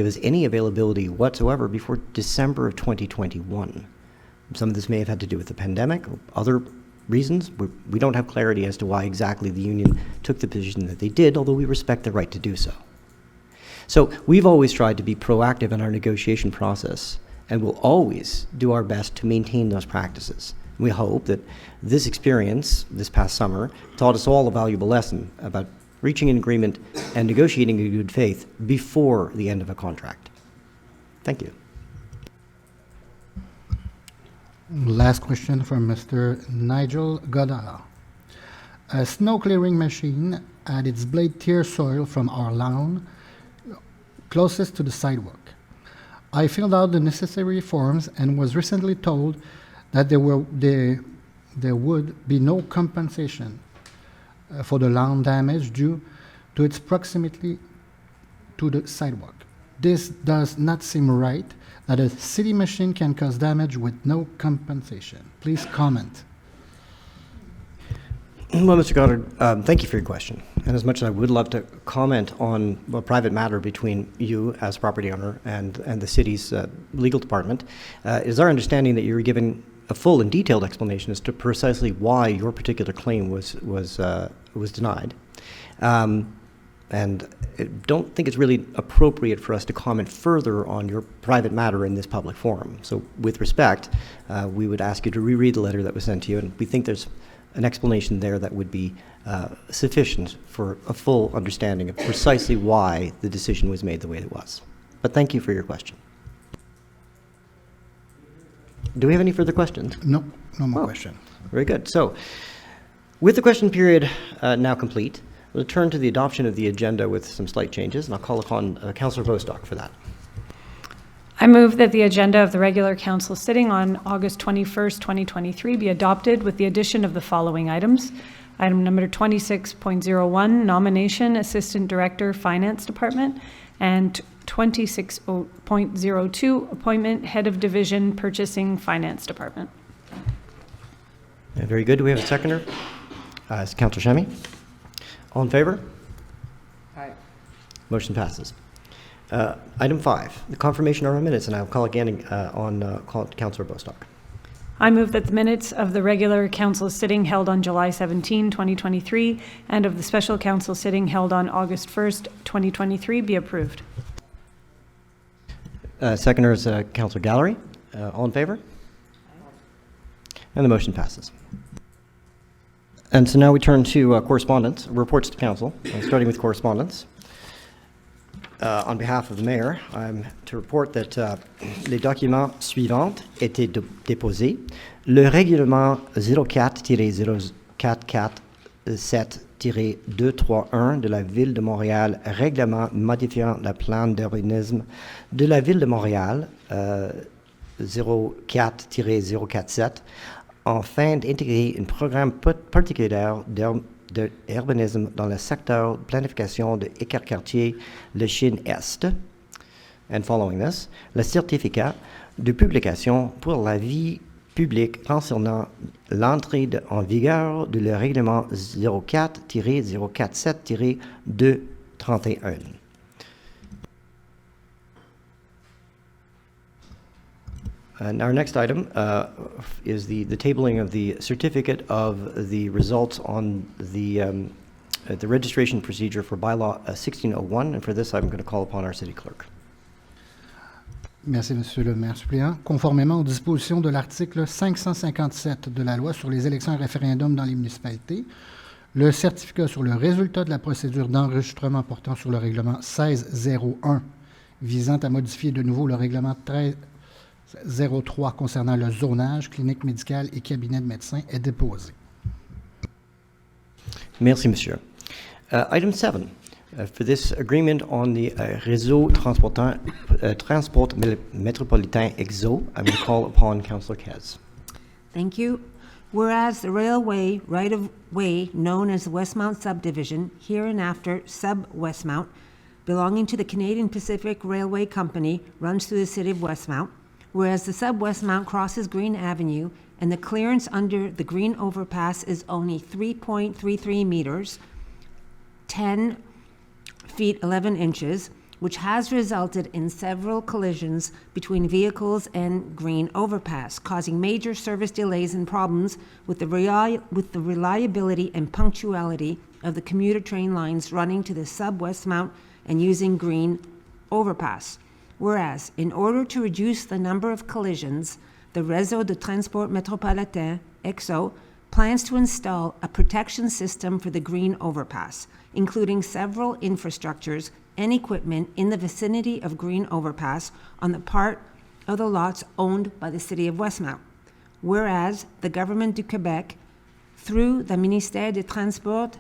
us any availability whatsoever before December of 2021. Some of this may have had to do with the pandemic, or other reasons. We don't have clarity as to why exactly the union took the position that they did, although we respect the right to do so. So we've always tried to be proactive in our negotiation process, and will always do our best to maintain those practices. We hope that this experience this past summer taught us all a valuable lesson about reaching an agreement and negotiating in good faith before the end of a contract. Thank you. Last question from Mr. Nigel Godala. A snow clearing machine had its blade tear soil from our lawn closest to the sidewalk. I filled out the necessary forms and was recently told that there would be no compensation for the lawn damage due to its proximity to the sidewalk. This does not seem right that a city machine can cause damage with no compensation. Please comment. Well, Mr. Goddard, thank you for your question. And as much as I would love to comment on a private matter between you as property owner and the city's legal department, it is our understanding that you were given a full and detailed explanation as to precisely why your particular claim was denied. And I don't think it's really appropriate for us to comment further on your private matter in this public forum. So with respect, we would ask you to reread the letter that was sent to you, and we think there's an explanation there that would be sufficient for a full understanding of precisely why the decision was made the way it was. But thank you for your question. Do we have any further questions? No, no more question. Very good. So, with the question period now complete, we'll turn to the adoption of the agenda with some slight changes, and I'll call upon Councillor Bostock for that. I move that the agenda of the regular council sitting on August 21st, 2023 be adopted with the addition of the following items. Item number 26.01, nomination, Assistant Director, Finance Department, and 26.02, appointment, Head of Division, Purchasing, Finance Department. Very good. Do we have a seconder? It's Councillor Shemy. All in favor? Aye. Motion passes. Item 5, the confirmation of our minutes, and I'll call again on Councillor Bostock. I move that the minutes of the regular council sitting held on July 17, 2023, and of the special council sitting held on August 1st, 2023 be approved. Seconder is Councillor Gallery. All in favor? And the motion passes. And so now we turn to correspondence, reports to council, starting with correspondence. On behalf of the mayor, I'm to report that les documents suivants étaient déposés. Le règlement 04-0447-231 de la Ville de Montréal, règlement modifiant le plan d'urbanisme de la Ville de Montréal, 04-047, afin d'intégrer un programme particulier d'urbanisme dans le secteur de planification de Écarts-Quartier, le Chine Est. And following this, le certificat de publication pour la vie publique concernant l'entrée en vigueur de le règlement 04-047-231. And our next item is the tabling of the certificate of the results on the registration procedure for bylaw 1601, and for this I'm going to call upon our city clerk. Merci, Monsieur le maire suppléant. Conformément aux dispositions de l'article 557 de la loi sur les élections et référendums dans les municipalités, le certificat sur le résultat de la procédure d'enregistrement portant sur le règlement 1601 visant à modifier de nouveau le règlement 1303 concernant le zonage, clinique médicale et cabinet de médecins est déposé. Merci, monsieur. Item 7. For this agreement on the réseau transport métropolitain EXO, I will call upon Councillor Kez. Thank you. Whereas the railway right-of-way known as the Westmount Subdivision, hereinafter Sub-Westmount, belonging to the Canadian Pacific Railway Company, runs through the city of Westmount, whereas the Sub-Westmount crosses Green Avenue and the clearance under the Green Overpass is only 3.33 meters, 10 feet 11 inches, which has resulted in several collisions between vehicles and Green Overpass, causing major service delays and problems with the reliability and punctuality of the commuter train lines running to the Sub-Westmount and using Green Overpass. Whereas, in order to reduce the number of collisions, the Réseau de Transport Métropolitain, EXO, plans to install a protection system for the Green Overpass, including several infrastructures and equipment in the vicinity of Green Overpass on the part of the lots owned by the City of Westmount. Whereas, the Government du Québec, through the Ministère des Transports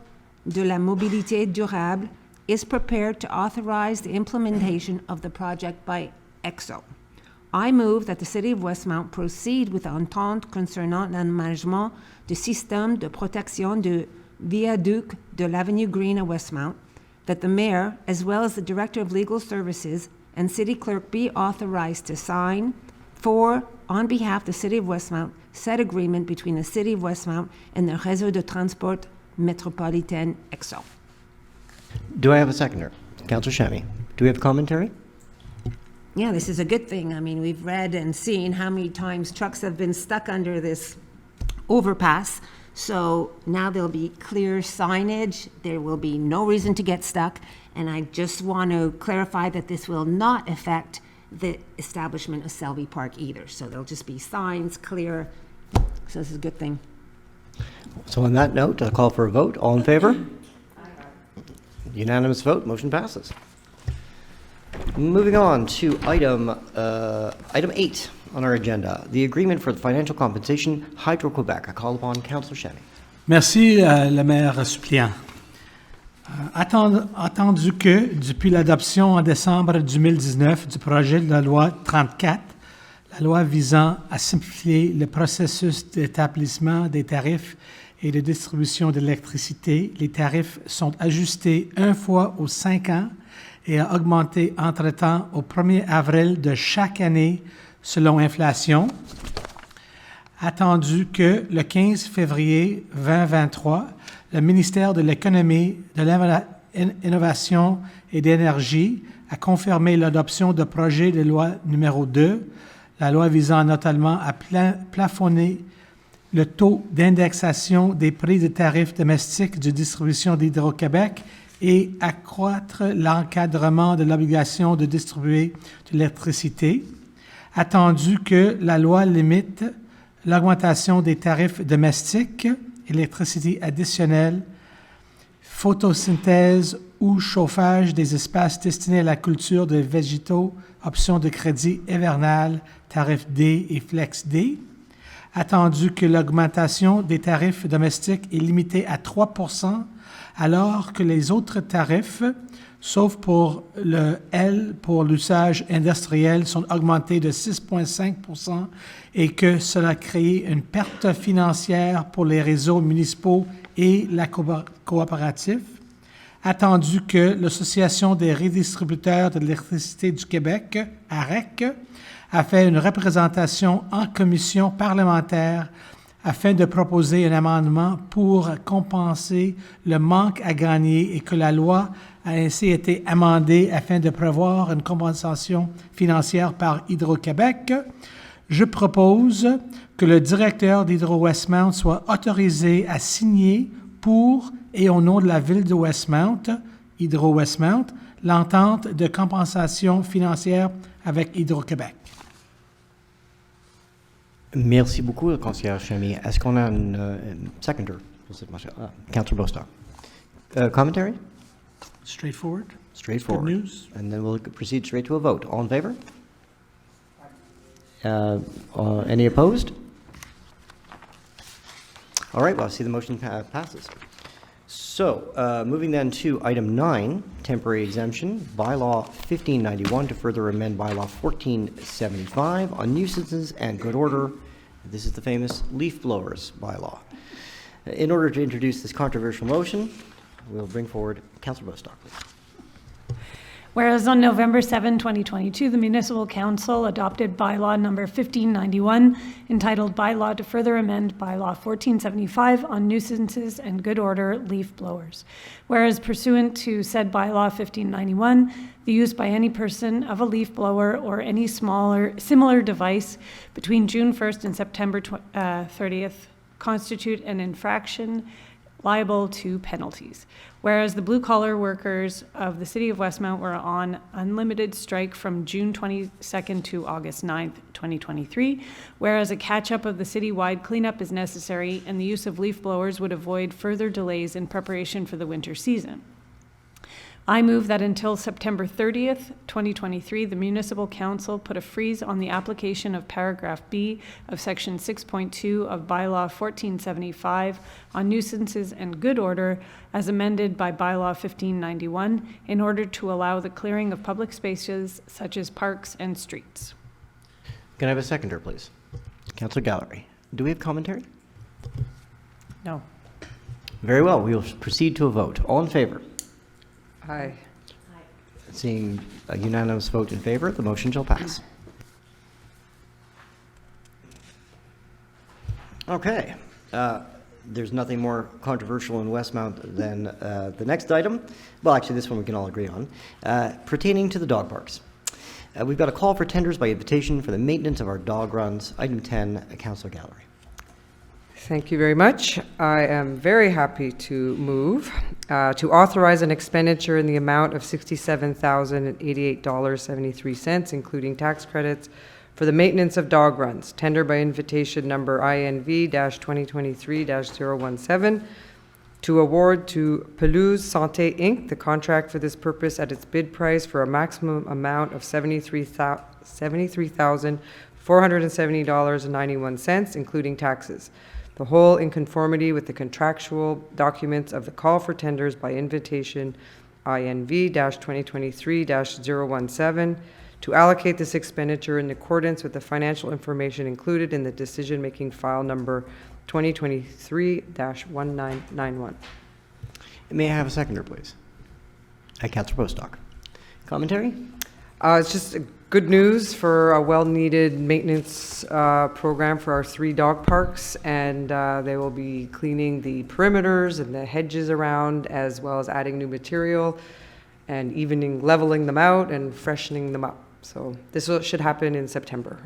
de la Mobilité Durable, is prepared to authorize the implementation of the project by EXO. I move that the City of Westmount proceed with the entente concernant l'aménagement du système de protection du viaduc de l'Avenue Green at Westmount, that the mayor, as well as the director of legal services and city clerk, be authorized to sign on behalf of the city of Westmount, said agreement between the city of Westmount and the Réseau de Transport Métropolitain EXO. Do I have a seconder? Councillor Shammy. Do we have commentary? Yeah, this is a good thing. I mean, we've read and seen how many times trucks have been stuck under this overpass. So now there'll be clear signage. There will be no reason to get stuck. And I just want to clarify that this will not affect the establishment of Selby Park either. So there'll just be signs, clear. So this is a good thing. So on that note, I'll call for a vote. All in favor? Unanimous vote, motion passes. Moving on to item 8 on our agenda, the agreement for the financial compensation Hydro-Québec. I call upon Councillor Shammy. Merci, le maire suppléant. Attendu que, depuis l'adoption en décembre 2019 du projet de la loi 34, la loi visant à simplifier le processus d'établissement des tarifs et de distribution d'électricité, les tarifs sont ajustés une fois aux 5 ans et a augmenté entre-temps au 1er avril de chaque année selon inflation. Attendu que le 15 février 2023, le ministère de l'Économie, de l'Innovation et de l'Énergie a confirmé l'adoption de projet de loi numéro 2, la loi visant notamment à plafonner le taux d'indexation des prix des tarifs domestiques de distribution d'Hydro-Québec et accroître l'encadrement de l'obligation de distribuer de l'électricité. Attendu que la loi limite l'augmentation des tarifs domestiques, électricité additionnelle, photosynthèse ou chauffage des espaces destinés à la culture de végétaux, option de crédit hivernal, tarif D et flex D. Attendu que l'augmentation des tarifs domestiques est limitée à 3 % alors que les autres tarifs, sauf pour le L pour l'usage industriel, sont augmentés de 6,5 % et que cela crée une perte financière pour les réseaux municipaux et la coopérative. Attendu que l'Association des redistributeurs de l'électricité du Québec, AREC, a fait une représentation en commission parlementaire afin de proposer un amendement pour compenser le manque à gagner et que la loi a ainsi été amendée afin de prévoir une compensation financière par Hydro-Québec. Je propose que le directeur d'Hydro-Westmount soit autorisé à signer pour et au nom de la ville de Westmount, Hydro-Westmount, l'entente de compensation financière avec Hydro-Québec. Merci beaucoup, Conseillère Shammy. Est-ce qu'on a un seconder? Councillor Bostock. Commentary? Straightforward. Straightforward. Good news. And then we'll proceed straight to a vote. All in favor? Any opposed? All right, well, I see the motion passes. So, moving then to item 9, temporary exemption, bylaw 1591 to further amend bylaw 1475 on nuisances and good order. This is the famous leaf blowers bylaw. In order to introduce this controversial motion, we'll bring forward Councillor Bostock, please. Whereas on November 7, 2022, the Municipal Council adopted bylaw number 1591, entitled Bylaw to Further Amend Bylaw 1475 on Nuisances and Good Order Leaf Blowers. Whereas pursuant to said bylaw 1591, the use by any person of a leaf blower or any similar device between June 1st and September 30th constitute an infraction liable to penalties. Whereas the blue-collar workers of the City of Westmount were on unlimited strike from June 22nd to August 9th, 2023, whereas a catch-up of the citywide cleanup is necessary and the use of leaf blowers would avoid further delays in preparation for the winter season. I move that until September 30th, 2023, the Municipal Council put a freeze on the application of paragraph B of section 6.2 of bylaw 1475 on nuisances and good order as amended by bylaw 1591 in order to allow the clearing of public spaces such as parks and streets. Can I have a seconder, please? Councillor Gallery. Do we have commentary? No. Very well, we will proceed to a vote. All in favor? Aye. Seeing a unanimous vote in favor, the motion shall pass. Okay. There's nothing more controversial in Westmount than the next item. Well, actually, this one we can all agree on, pertaining to the dog parks. We've got a call for tenders by invitation for the maintenance of our dog runs. Item 10, Council Gallery. Thank you very much. I am very happy to move to authorize an expenditure in the amount of $67,088.73, including tax credits, for the maintenance of dog runs. Tender by invitation number INV-2023-017 to award to Pelouse Santé Inc. the contract for this purpose at its bid price for a maximum amount of $73,470.91, including taxes. The whole in conformity with the contractual documents of the call for tenders by invitation INV-2023-017 to allocate this expenditure in accordance with the financial information included in the decision-making file number 2023-1991. May I have a seconder, please? Councillor Bostock. Commentary? It's just good news for a well-needed maintenance program for our 3 dog parks, and they will be cleaning the perimeters and the hedges around, as well as adding new material and leveling them out and freshening them up. So this should happen in September.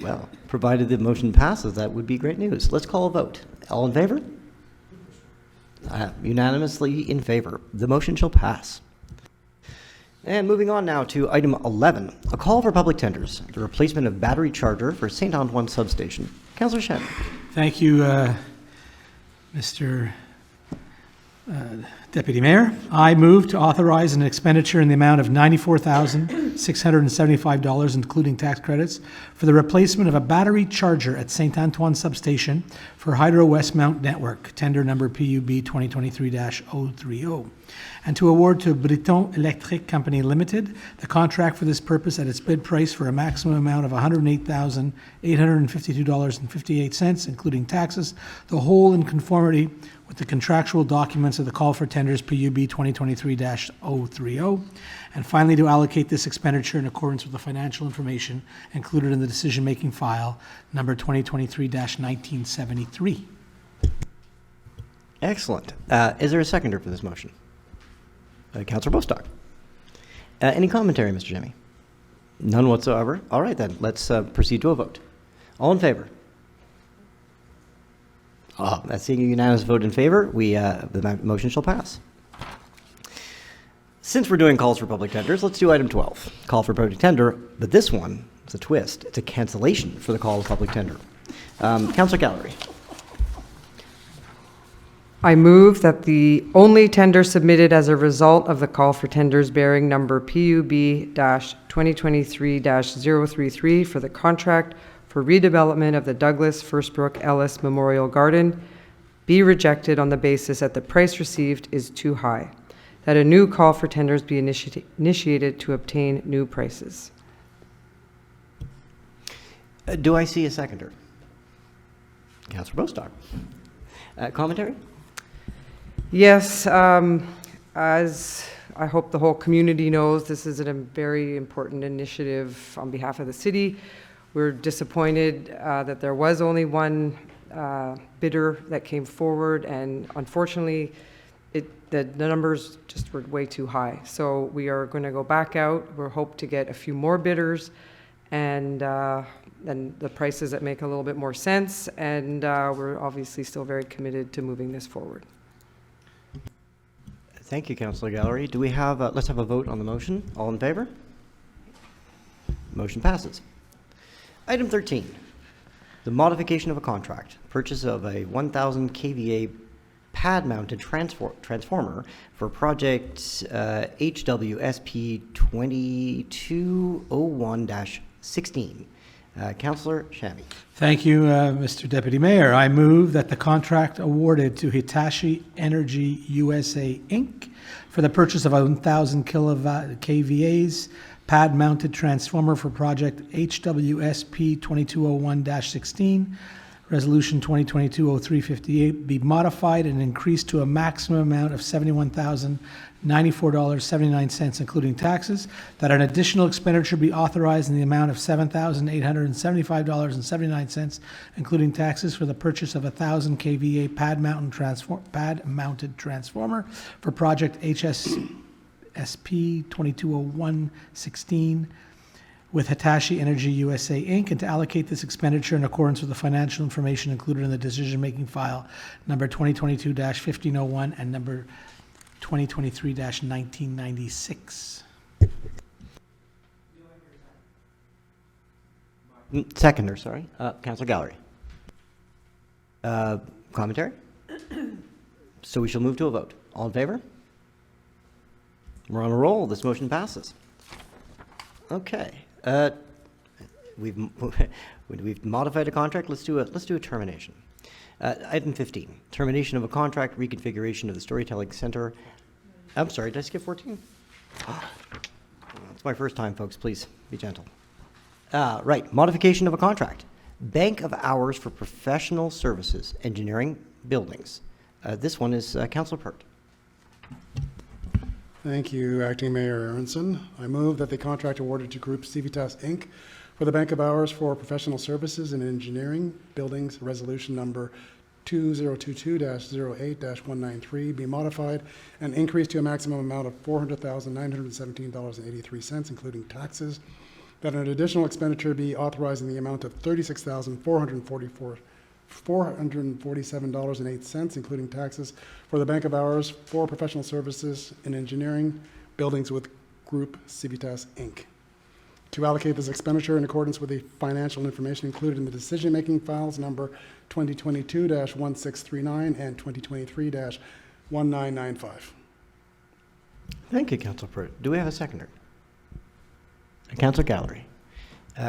Well, provided the motion passes, that would be great news. Let's call a vote. All in favor? Unanimously in favor. The motion shall pass. And moving on now to item 11, a call for public tenders, the replacement of battery charger for St. Antoine substation. Councillor Shen. Thank you, Mr. Deputy Mayor. I move to authorize an expenditure in the amount of $94,675, including tax credits, for the replacement of a battery charger at St. Antoine Substation for Hydro Westmount Network, tender number PUB 2023-030, and to award to Breton Electric Company Limited the contract for this purpose at its bid price for a maximum amount of $108,852.58, including taxes, the whole in conformity with the contractual documents of the call for tenders PUB 2023-030, and finally to allocate this expenditure in accordance with the financial information included in the decision-making file number 2023-1973. Excellent. Is there a seconder for this motion? Councillor Bostock. Any commentary, Mr. Jimmy? None whatsoever. All right, then. Let's proceed to a vote. All in favor? Seeing a unanimous vote in favor, the motion shall pass. Since we're doing calls for public tenders, let's do item 12, call for public tender, but this one is a twist. It's a cancellation for the call of public tender. Councillor Gallery. I move that the only tender submitted as a result of the call for tenders bearing number PUB-2023-033 for the contract for redevelopment of the Douglas Firstbrook Ellis Memorial Garden be rejected on the basis that the price received is too high, that a new call for tenders be initiated to obtain new prices. Do I see a seconder? Councillor Bostock. Commentary? Yes, as I hope the whole community knows, this is a very important initiative on behalf of the city. We're disappointed that there was only one bidder that came forward, and unfortunately, the numbers just were way too high. So we are going to go back out. We hope to get a few more bidders, and the prices that make a little bit more sense. And we're obviously still very committed to moving this forward. Thank you, Councillor Gallery. Do we have? Let's have a vote on the motion. All in favor? Motion passes. Item 13, the modification of a contract, purchase of a 1,000 kVA pad-mounted transformer for project HWSP 2201-16. Councillor Shammy. Thank you, Mr. Deputy Mayor. I move that the contract awarded to Hitachi Energy USA, Inc. for the purchase of a 1,000 kVAs pad-mounted transformer for project HWSP 2201-16, Resolution 2022-0358, be modified and increased to a maximum amount of $71,094.79, including taxes, that an additional expenditure be authorized in the amount of $7,875.79, including taxes, for the purchase of a 1,000 kVA pad-mounted transformer for project HSSP 220116 with Hitachi Energy USA, Inc., and to allocate this expenditure in accordance with the financial information included in the decision-making file number 2022-1501 and number 2023-1996. Seconder, sorry. Councilor Gallery. Commentary? So we shall move to a vote. All in favor? We're on a roll. This motion passes. Okay. We've modified a contract. Let's do a termination. Item 15, termination of a contract, reconfiguration of the Storytelling Center. I'm sorry, did I skip 14? It's my first time, folks. Please be gentle. Right, modification of a contract. Bank of Hours for Professional Services, Engineering, Buildings. This one is Councilor Pert. Thank you, Acting Mayor Aronson. I move that the contract awarded to Group Civitas, Inc. for the Bank of Hours for Professional Services in Engineering, Buildings, Resolution Number 2022-08-193 be modified and increased to a maximum amount of $400,917.83, including taxes, that an additional expenditure be authorized in the amount of $36,447.08, including taxes, for the Bank of Hours for Professional Services in Engineering, Buildings with Group Civitas, Inc. To allocate this expenditure in accordance with the financial information included in the decision-making files number 2022-1639 and 2023-1995. Thank you, Councilor Pert. Do we have a seconder? Councilor Gallery.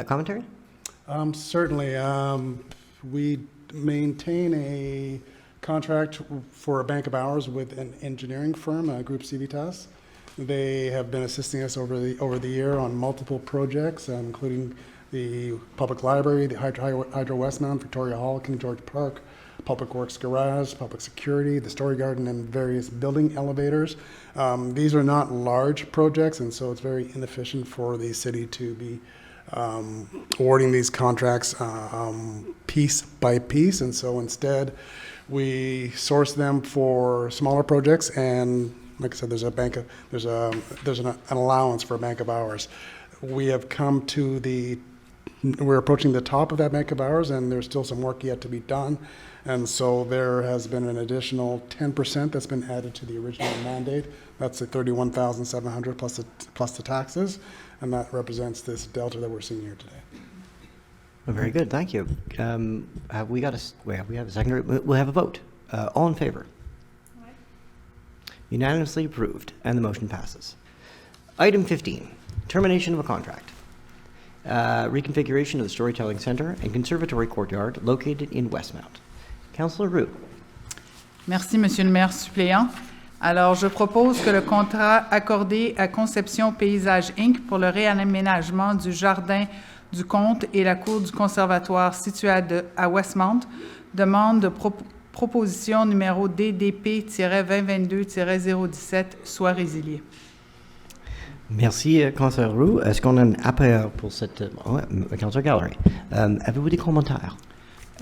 Commentary? Certainly. We maintain a contract for a Bank of Hours with an engineering firm, Group Civitas. They have been assisting us over the year on multiple projects, including the Public Library, the Hydro Westmount, Victoria Hall, King George Park, Public Works Garage, Public Security, the Story Garden, and various building elevators. These are not large projects, and so it's very inefficient for the city to be awarding these contracts piece by piece, and so instead we source them for smaller projects, and like I said, there's an allowance for a Bank of Hours. We're approaching the top of that Bank of Hours, and there's still some work yet to be done, and so there has been an additional 10% that's been added to the original mandate. That's the $31,700 plus the taxes, and that represents this delta that we're seeing here today. Well, very good, thank you. Have we have a seconder? We'll have a vote. All in favor? Aye. Unanimously approved, and the motion passes. Item 15, termination of a contract. Reconfiguration of the Storytelling Center and Conservatory Courtyard located in Westmount. Councilor Roux. Merci, Monsieur le maire suppléant. Alors, je propose que le contrat accordé à Conception Paysage Inc. pour le réaménagement du jardin du Comte et la cour du Conservatoire située à Westmount, demande de proposition numéro DDP-2022-017 soit résiliée. Merci, Councilor Roux. Est-ce qu'on a un appel pour cette... Councilor Gallery. Avez-vous des commentaires?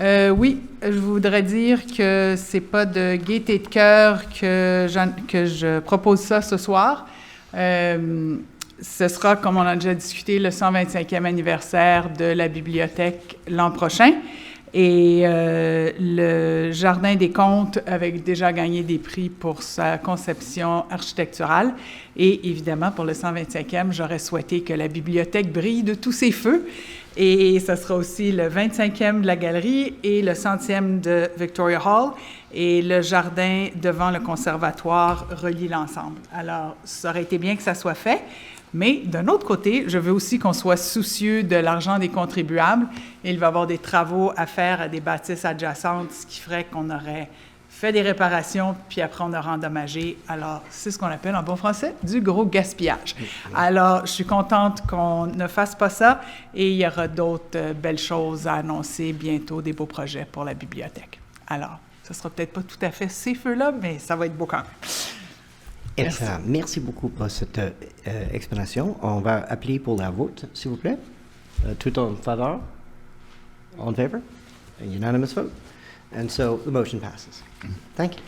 Oui, je voudrais dire que c'est pas de gaieté de cœur que je propose ça ce soir. Ce sera, comme on a déjà discuté, le 125e anniversaire de la bibliothèque l'an prochain. Et le Jardin des Comtes avait déjà gagné des prix pour sa conception architecturale. Et évidemment, pour le 125e, j'aurais souhaité que la bibliothèque brille de tous ses feux. Et ce sera aussi le 25e de la galerie et le 100e de Victoria Hall. Et le jardin devant le conservatoire relie l'ensemble. Alors, ça aurait été bien que ça soit fait. Mais d'un autre côté, je veux aussi qu'on soit soucieux de l'argent des contribuables. Et il va y avoir des travaux à faire à des bâtisses adjacentes, ce qui ferait qu'on aurait fait des réparations, puis après on a rendommagé. Alors, c'est ce qu'on appelle en bon français du gros gaspillage. Alors, je suis contente qu'on ne fasse pas ça et il y aura d'autres belles choses à annoncer bientôt, des beaux projets pour la bibliothèque. Alors, ce sera peut-être pas tout à fait ces feux-là, mais ça va être beau quand même. Excellent. Merci beaucoup pour cette explanation. On va appeler pour la vote, s'il vous plaît. Tout en faveur? All in favor? A unanimous vote. And so the motion passes. Thank you.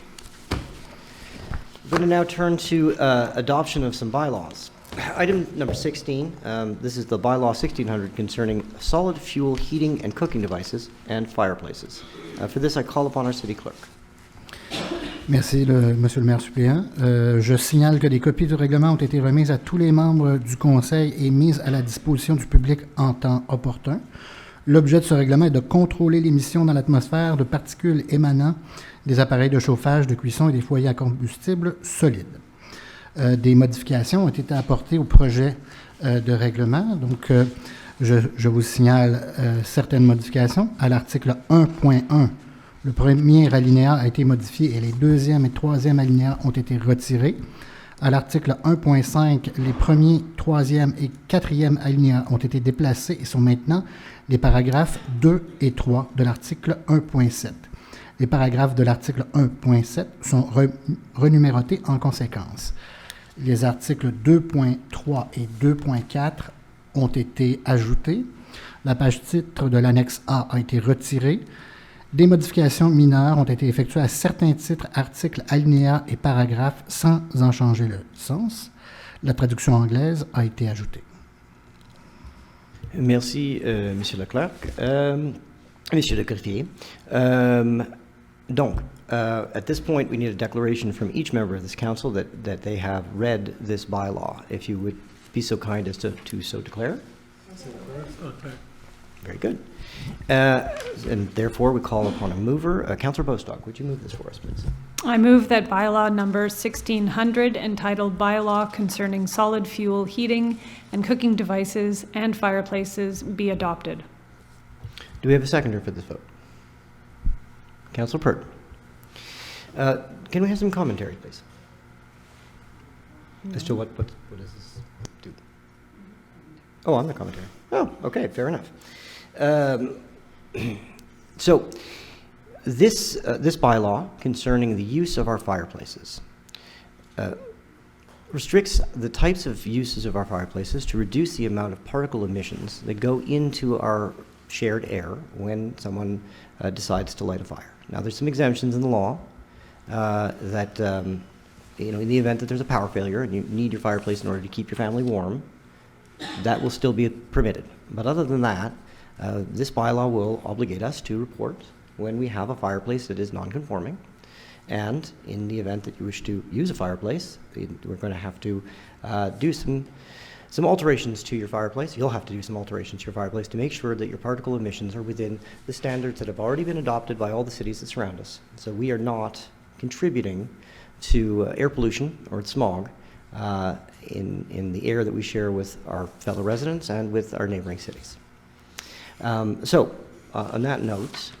We're going to now turn to adoption of some bylaws. Item number 16, this is the bylaw 1600 concerning solid fuel heating and cooking devices and fireplaces. For this, I call upon our city clerk. Merci, Monsieur le maire suppléant. Je signale que des copies du règlement ont été remises à tous les membres du Conseil et mises à la disposition du public en temps opportun. L'objet de ce règlement est de contrôler l'émission dans l'atmosphère de particules émanant des appareils de chauffage, de cuisson et des foyers à combustible solide. Des modifications ont été apportées au projet de règlement. Donc, je vous signale certaines modifications. À l'article 1.1, le premier alinéa a été modifié et les deuxième et troisième alinéas ont été retirés. À l'article 1.5, les premiers, troisième et quatrième alinéas ont été déplacés et sont maintenant les paragraphes 2 et 3 de l'article 1.7. Les paragraphes de l'article 1.7 sont renumérotés en conséquence. Les articles 2.3 et 2.4 ont été ajoutés. La page titre de l'annexe A a été retirée. Des modifications mineures ont été effectuées à certains titres, articles, alinéas et paragraphes sans en changer le sens. La traduction anglaise a été ajoutée. Merci, Monsieur le clerc. Monsieur le greffier. Donc, at this point, we need a declaration from each member of this council that they have read this bylaw. If you would be so kind as to so declare. Very good. And therefore, we call upon a mover. Councillor Bostock, would you move this for us, please? I move that bylaw number 1600, entitled Bylaw Concerning Solid Fuel Heating and Cooking Devices and Fireplaces, be adopted. Do we have a seconder for this vote? Councillor Pert. Can we have some commentary, please? As to what does this do? Oh, on the commentary. Oh, okay, fair enough. So, this bylaw concerning the use of our fireplaces restricts the types of uses of our fireplaces to reduce the amount of particle emissions that go into our shared air when someone decides to light a fire. Now, there's some exemptions in the law that, in the event that there's a power failure and you need your fireplace in order to keep your family warm, that will still be permitted. But other than that, this bylaw will obligate us to report when we have a fireplace that is non-conforming. And in the event that you wish to use a fireplace, we're going to have to do some alterations to your fireplace. You'll have to do some alterations to your fireplace to make sure that your particle emissions are within the standards that have already been adopted by all the cities that surround us. So we are not contributing to air pollution or smog in the air that we share with our fellow residents and with our neighboring cities. On that note,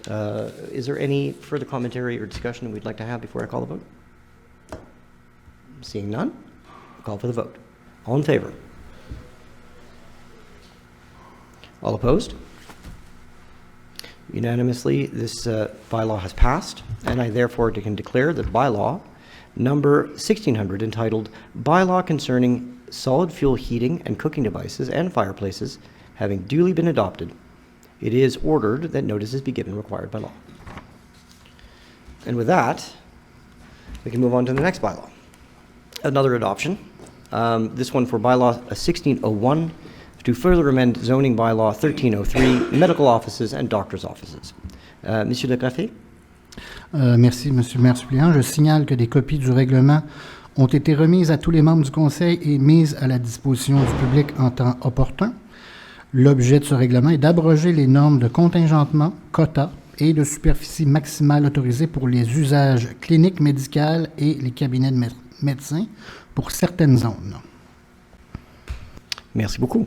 is there any further commentary or discussion we'd like to have before I call the vote? Seeing none, I'll call for the vote. All in favor? All opposed? Unanimously, this bylaw has passed, and I therefore can declare that bylaw number 1600, entitled Bylaw Concerning Solid Fuel Heating and Cooking Devices and Fireplaces, having duly been adopted, it is ordered that notices be given required by law. And with that, we can move on to the next bylaw. Another adoption, this one for bylaw 1601, to further amend zoning bylaw 1303, medical offices and doctor's offices. Monsieur le greffier? Merci, Monsieur le maire suppléant. Je signale que des copies du règlement ont été remises à tous les membres du Conseil et mises à la disposition du public en temps opportun. L'objet de ce règlement est d'abroger les normes de contingentement, quotas et de superficie maximale autorisée pour les usages cliniques, médicaux et les cabinets de médecins pour certaines zones. Merci beaucoup.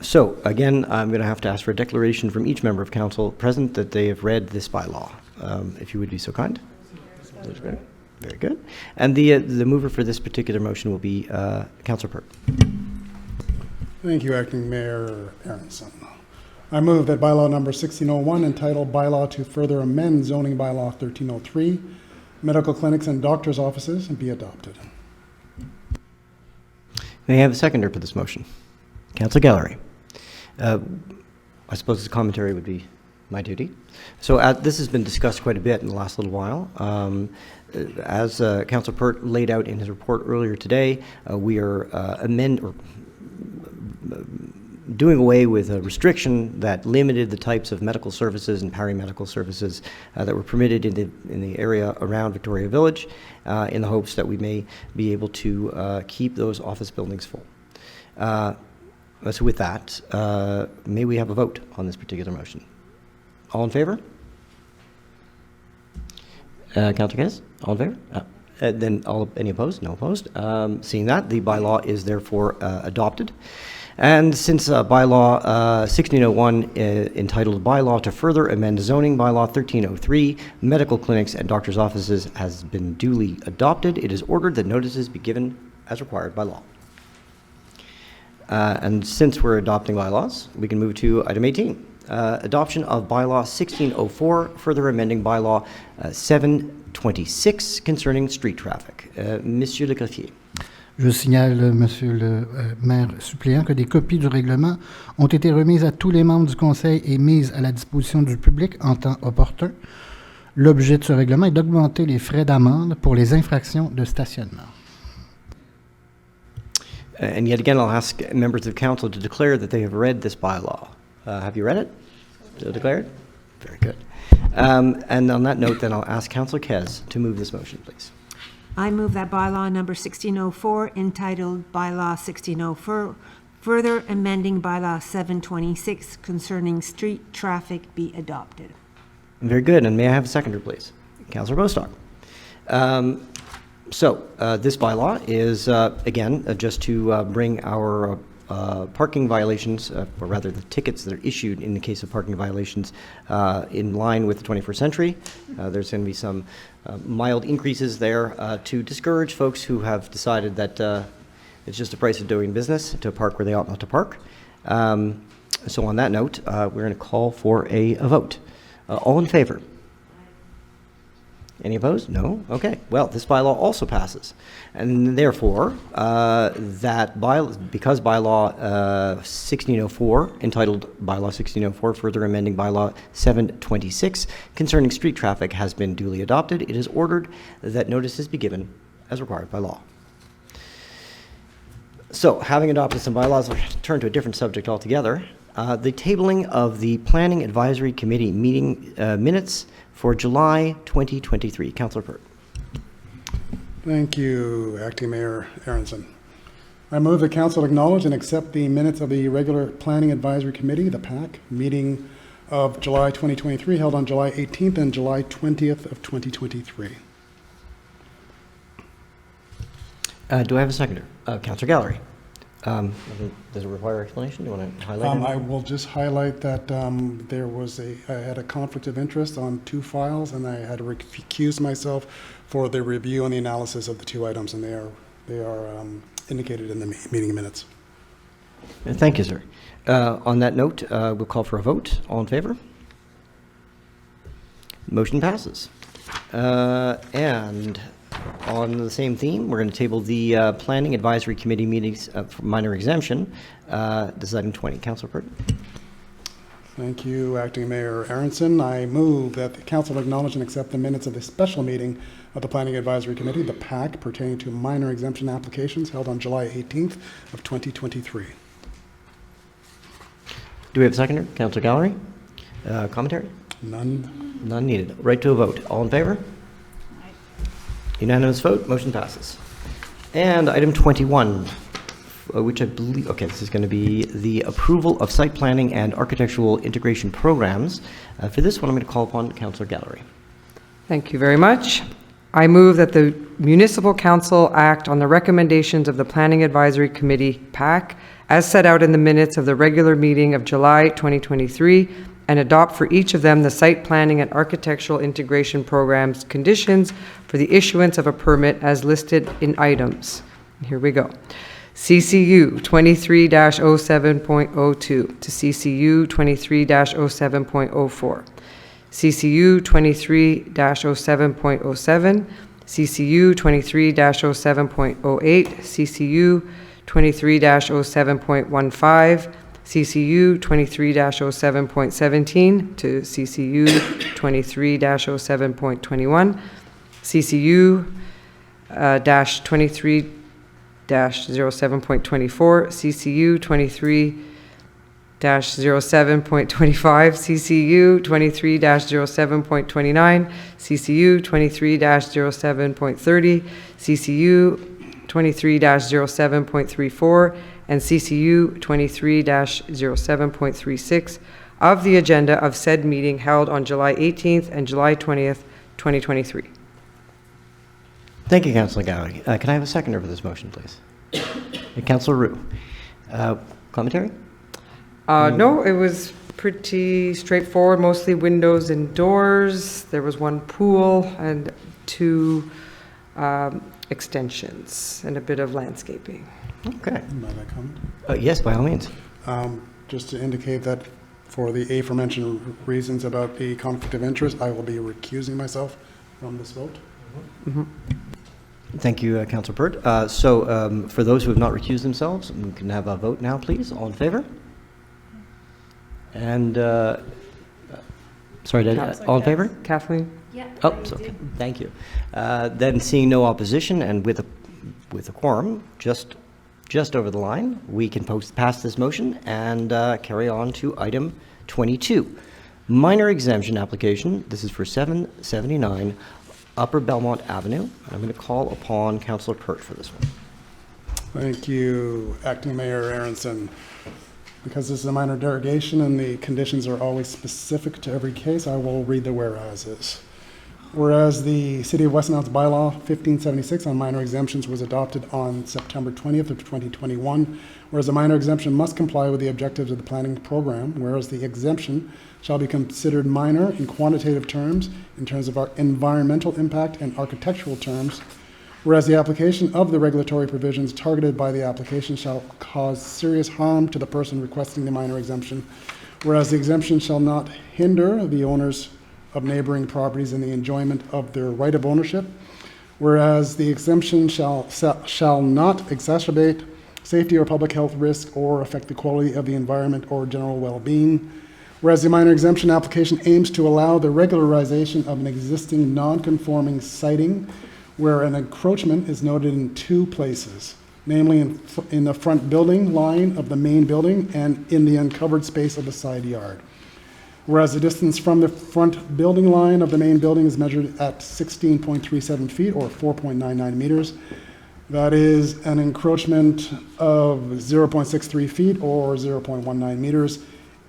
So, again, I'm going to have to ask for a declaration from each member of council present that they have read this bylaw. if you would be so kind. Very good. And the mover for this particular motion will be Councillor Pert. Thank you, Acting Mayor Aronson. I move that bylaw number 1601, entitled Bylaw to Further Amend Zoning Bylaw 1303, Medical Clinics and Doctors' Offices, be adopted. May I have a seconder for this motion? Councillor Gallery. I suppose the commentary would be my duty. So this has been discussed quite a bit in the last little while. As Councillor Pert laid out in his report earlier today, we are doing away with a restriction that limited the types of medical services and paramedical services that were permitted in the area around Victoria Village, in the hopes that we may be able to keep those office buildings full. So with that, may we have a vote on this particular motion? All in favor? Councillor Guess? All in favor? Then any opposed? No opposed. Seeing that, the bylaw is therefore adopted. And since bylaw 1601, entitled Bylaw to Further Amend Zoning Bylaw 1303, Medical Clinics and Doctors' Offices, has been duly adopted, it is ordered that notices be given as required by law. And since we're adopting bylaws, we can move to item 18. Adoption of bylaw 1604, further amending bylaw 726 concerning street traffic. Monsieur le Greffier. Je signale, Monsieur le maire suppléant, que des copies du règlement ont été remises à tous les membres du Conseil et mises à la disposition du public en temps opportun. L'objet de ce règlement est d'augmenter les frais d'amende pour les infractions de stationnement. And yet again, I'll ask members of council to declare that they have read this bylaw. Have you read it? Declared? Very good. And on that note, then I'll ask Councillor Kez to move this motion, please. I move that bylaw number 1604, entitled Bylaw 1604, further amending Bylaw 726 concerning street traffic, be adopted. Very good. And may I have a seconder, please? Councillor Bostock. This bylaw is, again, just to bring our parking violations, or rather the tickets that are issued in the case of parking violations, in line with the 21st century. There's going to be some mild increases there to discourage folks who have decided that it's just the price of doing business to park where they ought not to park. So on that note, we're going to call for a vote. All in favor? Any opposed? No? Okay. Well, this bylaw also passes. And therefore, because bylaw 1604, entitled Bylaw 1604, further amending Bylaw 726, concerning street traffic, has been duly adopted, it is ordered that notices be given as required by law. So, having adopted some bylaws, we'll turn to a different subject altogether. The tabling of the Planning Advisory Committee meeting minutes for July 2023. Councillor Pert. Thank you, Acting Mayor Aronson. I move the council acknowledge and accept the minutes of the regular Planning Advisory Committee, the PAC, meeting of July 2023, held on July 18th and July 20th of 2023. Do I have a seconder? Councillor Gallery. Does it require explanation? Do you want to highlight it? I will just highlight that I had a conflict of interest on two files, and I had to recuse myself for the review and the analysis of the two items, and they are indicated in the meeting minutes. Thank you, sir. On that note, we'll call for a vote. All in favor? Motion passes. And on the same theme, we're going to table the Planning Advisory Committee meetings for minor exemption. This is item 20. Councillor Pert. Thank you, Acting Mayor Aronson. I move that the council acknowledge and accept the minutes of the special meeting of the Planning Advisory Committee, the PAC, pertaining to minor exemption applications held on July 18th of 2023. Do we have a seconder? Councillor Gallery. Commentary? None. None needed. Right to a vote. All in favor? Unanimous vote. Motion passes. And item 21, which I believe, okay, this is going to be the approval of site planning and architectural integration programs. For this one, I'm going to call upon Councillor Gallery. Thank you very much. I move that the Municipal Council act on the recommendations of the Planning Advisory Committee, PAC, as set out in the minutes of the regular meeting of July 2023, and adopt for each of them the site planning and architectural integration program's conditions for the issuance of a permit as listed in items. Here we go. CCU 23-07.02 to CCU 23-07.04. CCU 23-07.07, CCU 23-07.08, CCU 23-07.15, CCU 23-07.17 to CCU 23-07.21, CCU -23-07.24, CCU 23-07.25, CCU 23-07.29, CCU 23-07.30, CCU 23-07.34, and CCU 23-07.36 of the agenda of said meeting held on July 18th and July 20th, 2023. Thank you, Councillor Gowrie. Can I have a seconder for this motion, please? Councillor Roux. Commentary? No, it was pretty straightforward, mostly windows and doors. There was one pool and 2 extensions and a bit of landscaping. May Okay. I comment? Yes, by all means. Just to indicate that for the aforementioned reasons about the conflict of interest, I will be recusing myself from this vote. Thank you, Councillor Pert. For those who have not recused themselves, we can have a vote now, please. All in favor? And, sorry, all in favor? Kathleen? Yeah. Oh, okay. Thank you. Then seeing no opposition and with a quorum just over the line, we can pass this motion and carry on to item 22. Minor exemption application. This is for 779 Upper Belmont Avenue. I'm going to call upon Councillor Pert for this one. Thank you, Acting Mayor Aronson. Because this is a minor derogation and the conditions are always specific to every case, I will read the whereases. Whereas the City of Westonouts bylaw 1576 on minor exemptions was adopted on September 20th of 2021, whereas a minor exemption must comply with the objectives of the planning program, whereas the exemption shall be considered minor in quantitative terms, in terms of our environmental impact and architectural terms, whereas the application of the regulatory provisions targeted by the application shall cause serious harm to the person requesting the minor exemption, whereas the exemption shall not hinder the owners of neighboring properties in the enjoyment of their right of ownership, whereas the exemption shall not exacerbate safety or public health risk or affect the quality of the environment or general well-being, whereas the minor exemption application aims to allow the regularization of an existing non-conforming siting where an encroachment is noted in 2 places, namely in the front building line of the main building and in the uncovered space of the side yard. Whereas the distance from the front building line of the main building is measured at 16.37 feet or 4.99 meters. That is an encroachment of 0.63 feet or 0.19 meters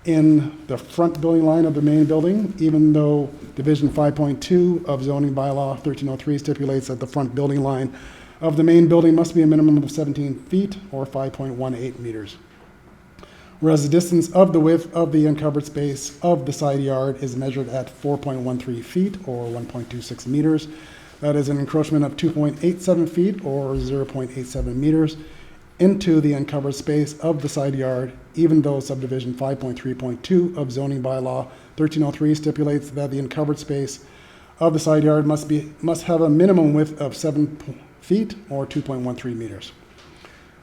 in the front building line of the main building, even though Division 5.2 of zoning bylaw 1303 stipulates that the front building line of the main building must be a minimum of 17 feet or 5.18 meters. Whereas the distance of the width of the uncovered space of the side yard is measured at 4.13 feet or 1.26 meters. That is an encroachment of 2.87 feet or 0.87 meters into the uncovered space of the side yard, even though subdivision 5.3.2 of zoning bylaw 1303 stipulates that the uncovered space of the side yard must have a minimum width of 7 feet or 2.13 meters.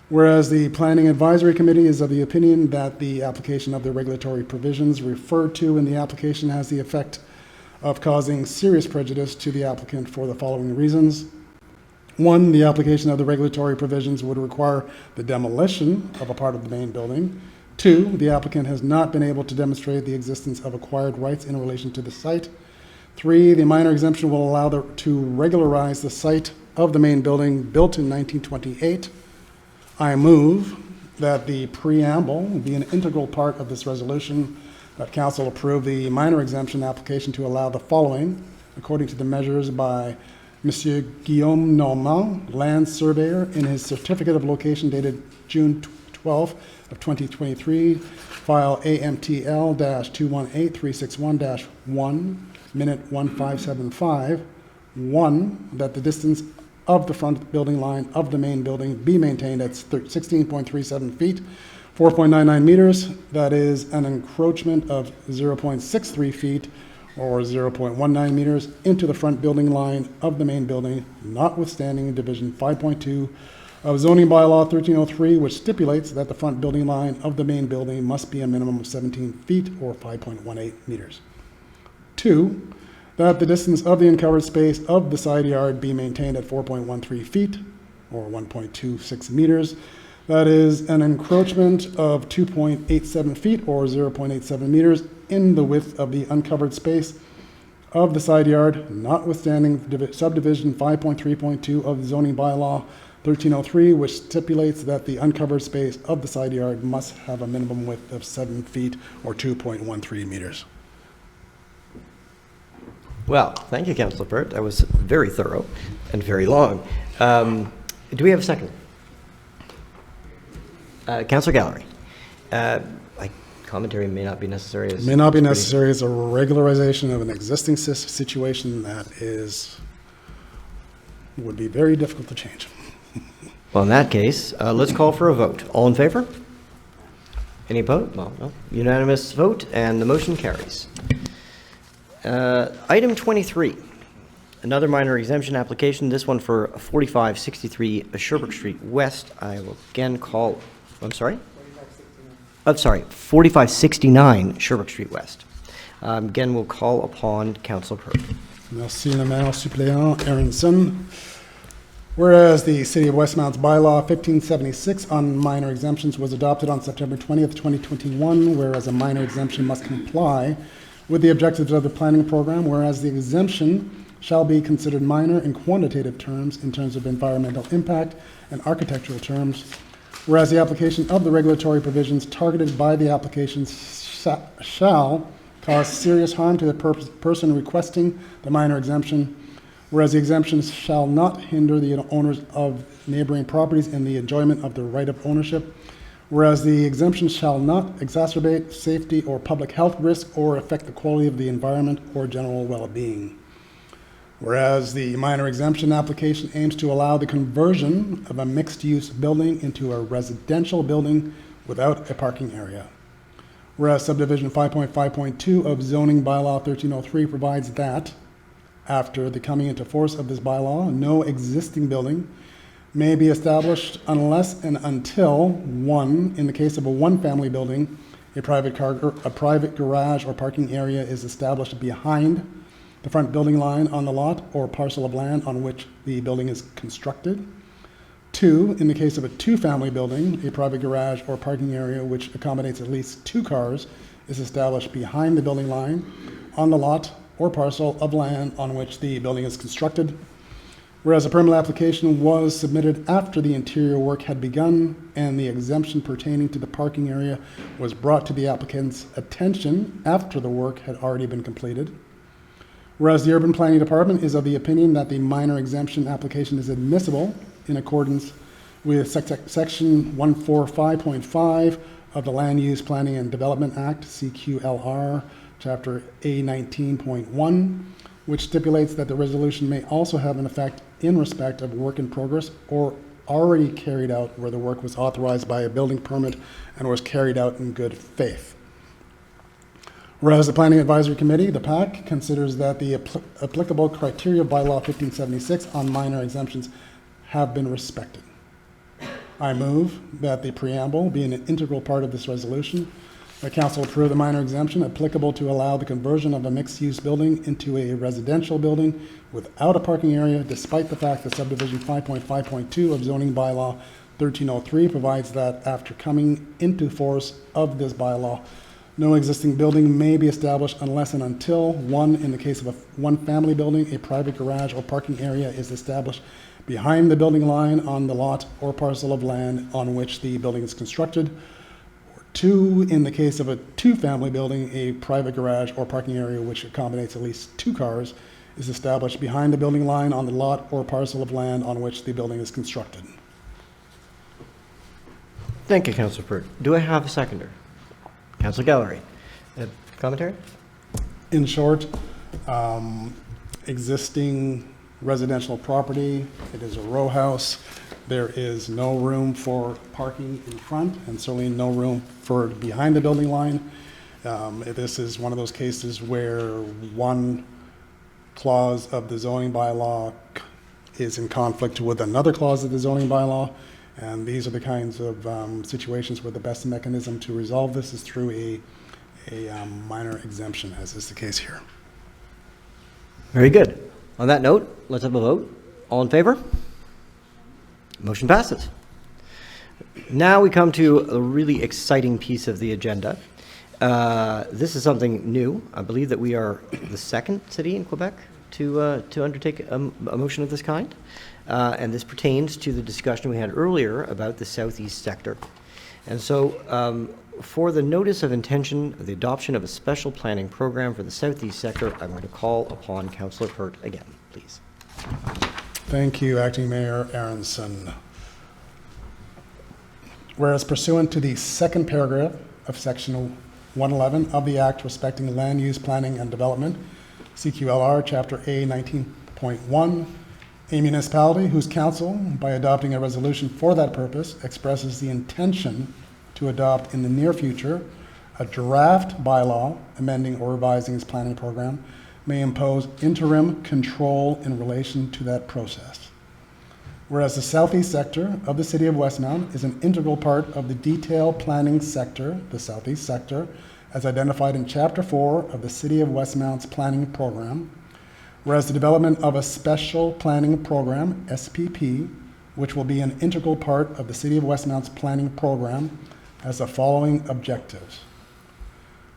Whereas the Planning Advisory Committee is of the opinion that the application of the regulatory provisions referred to in the application has the effect of causing serious prejudice to the applicant for the following reasons. 1, the application of the regulatory provisions would require the demolition of a part of the main building. 2, the applicant has not been able to demonstrate the existence of acquired rights in relation to the site. 3, the minor exemption will allow to regularize the site of the main building built in 1928. I move that the preamble be an integral part of this resolution, that Council approve the minor exemption application to allow the following, according to the measures by Monsieur Guillaume Normand, land surveyor, in his certificate of location dated June 12 of 2023, file AMTL-218361-1, minute 1575. 1, that the distance of the front building line of the main building be maintained at 16.37 feet, 4.99 meters. That is an encroachment of 0.63 feet or 0.19 meters into the front building line of the main building, notwithstanding Division 5.2 of zoning bylaw 1303, which stipulates that the front building line of the main building must be a minimum of 17 feet or 5.18 meters. 2, that the distance of the uncovered space of the side yard be maintained at 4.13 feet or 1.26 meters. That is an encroachment of 2.87 feet or 0.87 meters in the width of the uncovered space of the side yard, notwithstanding subdivision 5.3.2 of the zoning bylaw 1303, which stipulates that the uncovered space of the side yard must have a minimum width of 7 feet or 2.13 meters. Well, thank you, Councillor Burt. That was very thorough and very long. Do we have a second? Councillor Gallery. Commentary may not be necessary. It may not be necessary. It's a regularization of an existing situation that would be very difficult to change. Well, in that case, let's call for a vote. All in favor? Any opposed? Well, no. Unanimous vote, and the motion carries. Item 23, another minor exemption application, this one for 4563 Sherbrooke Street West. I will again call, I'm sorry? 4569 Sherbrooke Street West. Again, we'll call upon Councillor Perk. Merci, le maire suppléant Aronson. Whereas the City of Westmount's bylaw 1576 on minor exemptions was adopted on September 20th, 2021, whereas a minor exemption must comply with the objectives of the planning program, whereas the exemption shall be considered minor in quantitative terms, in terms of environmental impact and architectural terms, whereas the application of the regulatory provisions targeted by the application shall cause serious harm to the person requesting the minor exemption, whereas the exemptions shall not hinder the owners of neighboring properties in the enjoyment of the right of ownership, whereas the exemption shall not exacerbate safety or public health risk or affect the quality of the environment or general well-being. Whereas the minor exemption application aims to allow the conversion of a mixed-use building into a residential building without a parking area. Whereas subdivision 5.5.2 of zoning bylaw 1303 provides that, after the coming into force of this bylaw, no existing building may be established unless and until, 1, in the case of a one-family building, a private garage or parking area is established behind the front building line on the lot or parcel of land on which the building is constructed. 2, in the case of a two-family building, a private garage or parking area which accommodates at least 2 cars is established behind the building line on the lot or parcel of land on which the building is constructed. Whereas a permit application was submitted after the interior work had begun and the exemption pertaining to the parking area was brought to the applicant's attention after the work had already been completed. Whereas the Urban Planning Department is of the opinion that the minor exemption application is admissible in accordance with section 145.5 of the Land Use Planning and Development Act, CQLR, chapter A19.1, which stipulates that the resolution may also have an effect in respect of work in progress or already carried out where the work was authorized by a building permit and was carried out in good faith. Whereas the Planning Advisory Committee, the PAC, considers that the applicable criteria of bylaw 1576 on minor exemptions have been respected. I move that the preamble be an integral part of this resolution. The Council approve the minor exemption applicable to allow the conversion of a mixed-use building into a residential building without a parking area, despite the fact that subdivision 5.5.2 of zoning bylaw 1303 provides that after coming into force of this bylaw, no existing building may be established unless and until, 1, in the case of a one-family building, a private garage or parking area is established behind the building line on the lot or parcel of land on which the building is constructed. 2, in the case of a two-family building, a private garage or parking area which accommodates at least 2 cars is established behind the building line on the lot or parcel of land on which the building is constructed. Thank you, Councillor Pert. Do I have a seconder? Councillor Gallery. Commentary? In short, existing residential property, it is a row house. There is no room for parking in front and certainly no room for behind the building line. This is one of those cases where one clause of the zoning bylaw is in conflict with another clause of the zoning bylaw. And these are the kinds of situations where the best mechanism to resolve this is through a minor exemption, as is the case here. Very good. On that note, let's have a vote. All in favor? Motion passes. Now we come to a really exciting piece of the agenda. This is something new. I believe that we are the second city in Quebec to undertake a motion of this kind. And this pertains to the discussion we had earlier about the southeast sector. And so for the notice of intention of the adoption of a special planning program for the southeast sector, I'm going to call upon Councillor Pert again, please. Thank you, Acting Mayor Aronson. Whereas pursuant to the second paragraph of Section 111 of the Act respecting land use planning and development, CQLR Chapter A 19.1, a municipality whose council, by adopting a resolution for that purpose, expresses the intention to adopt in the near future a draft bylaw amending or revising its planning program, may impose interim control in relation to that process. Whereas the southeast sector of the city of Westmount is an integral part of the detailed planning sector, the southeast sector, as identified in Chapter 4 of the City of Westmount's planning program. Whereas the development of a special planning program, SPP, which will be an integral part of the City of Westmount's planning program, has the following objectives: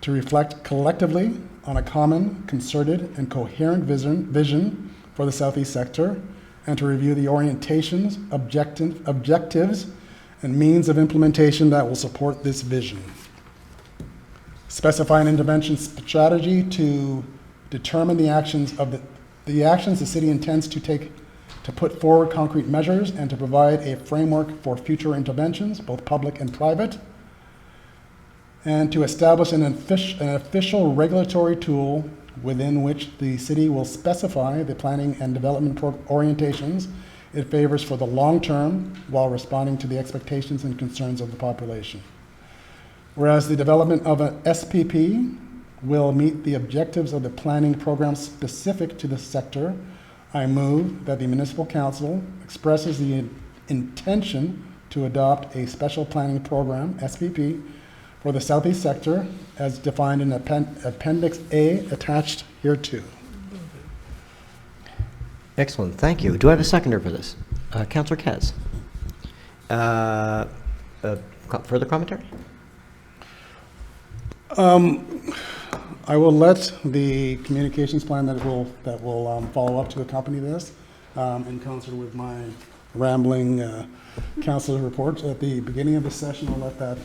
to reflect collectively on a common, concerted, and coherent vision for the southeast sector, and to review the orientations, objectives, and means of implementation that will support this vision. Specify an intervention strategy to determine the actions the city intends to take to put forward concrete measures and to provide a framework for future interventions, both public and private, and to establish an official regulatory tool within which the city will specify the planning and development orientations it favors for the long term while responding to the expectations and concerns of the population. Whereas the development of an SPP will meet the objectives of the planning program specific to the sector, I move that the municipal council expresses the intention to adopt a special planning program, SPP, for the southeast sector as defined in Appendix A attached hereto. Excellent, thank you. Do I have a seconder for this? Councillor Kez. Further commentary? I will let the communications plan that will follow up to accompany this in concert with my rambling council report at the beginning of the session. I'll let that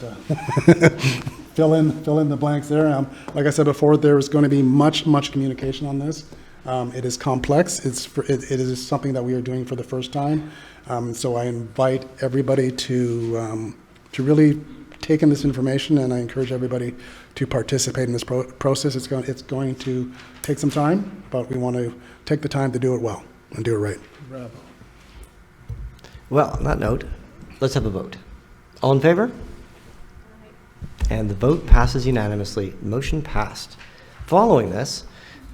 fill in the blanks there. Like I said before, there is going to be much communication on this. It is complex. It is something that we are doing for the first time. So I invite everybody to really take in this information, and I encourage everybody to participate in this process. It's going to take some time, but we want to take the time to do it well and do it right. Bravo. Well, on that note, let's have a vote. All in favor? And the vote passes unanimously. Motion passed. Following this,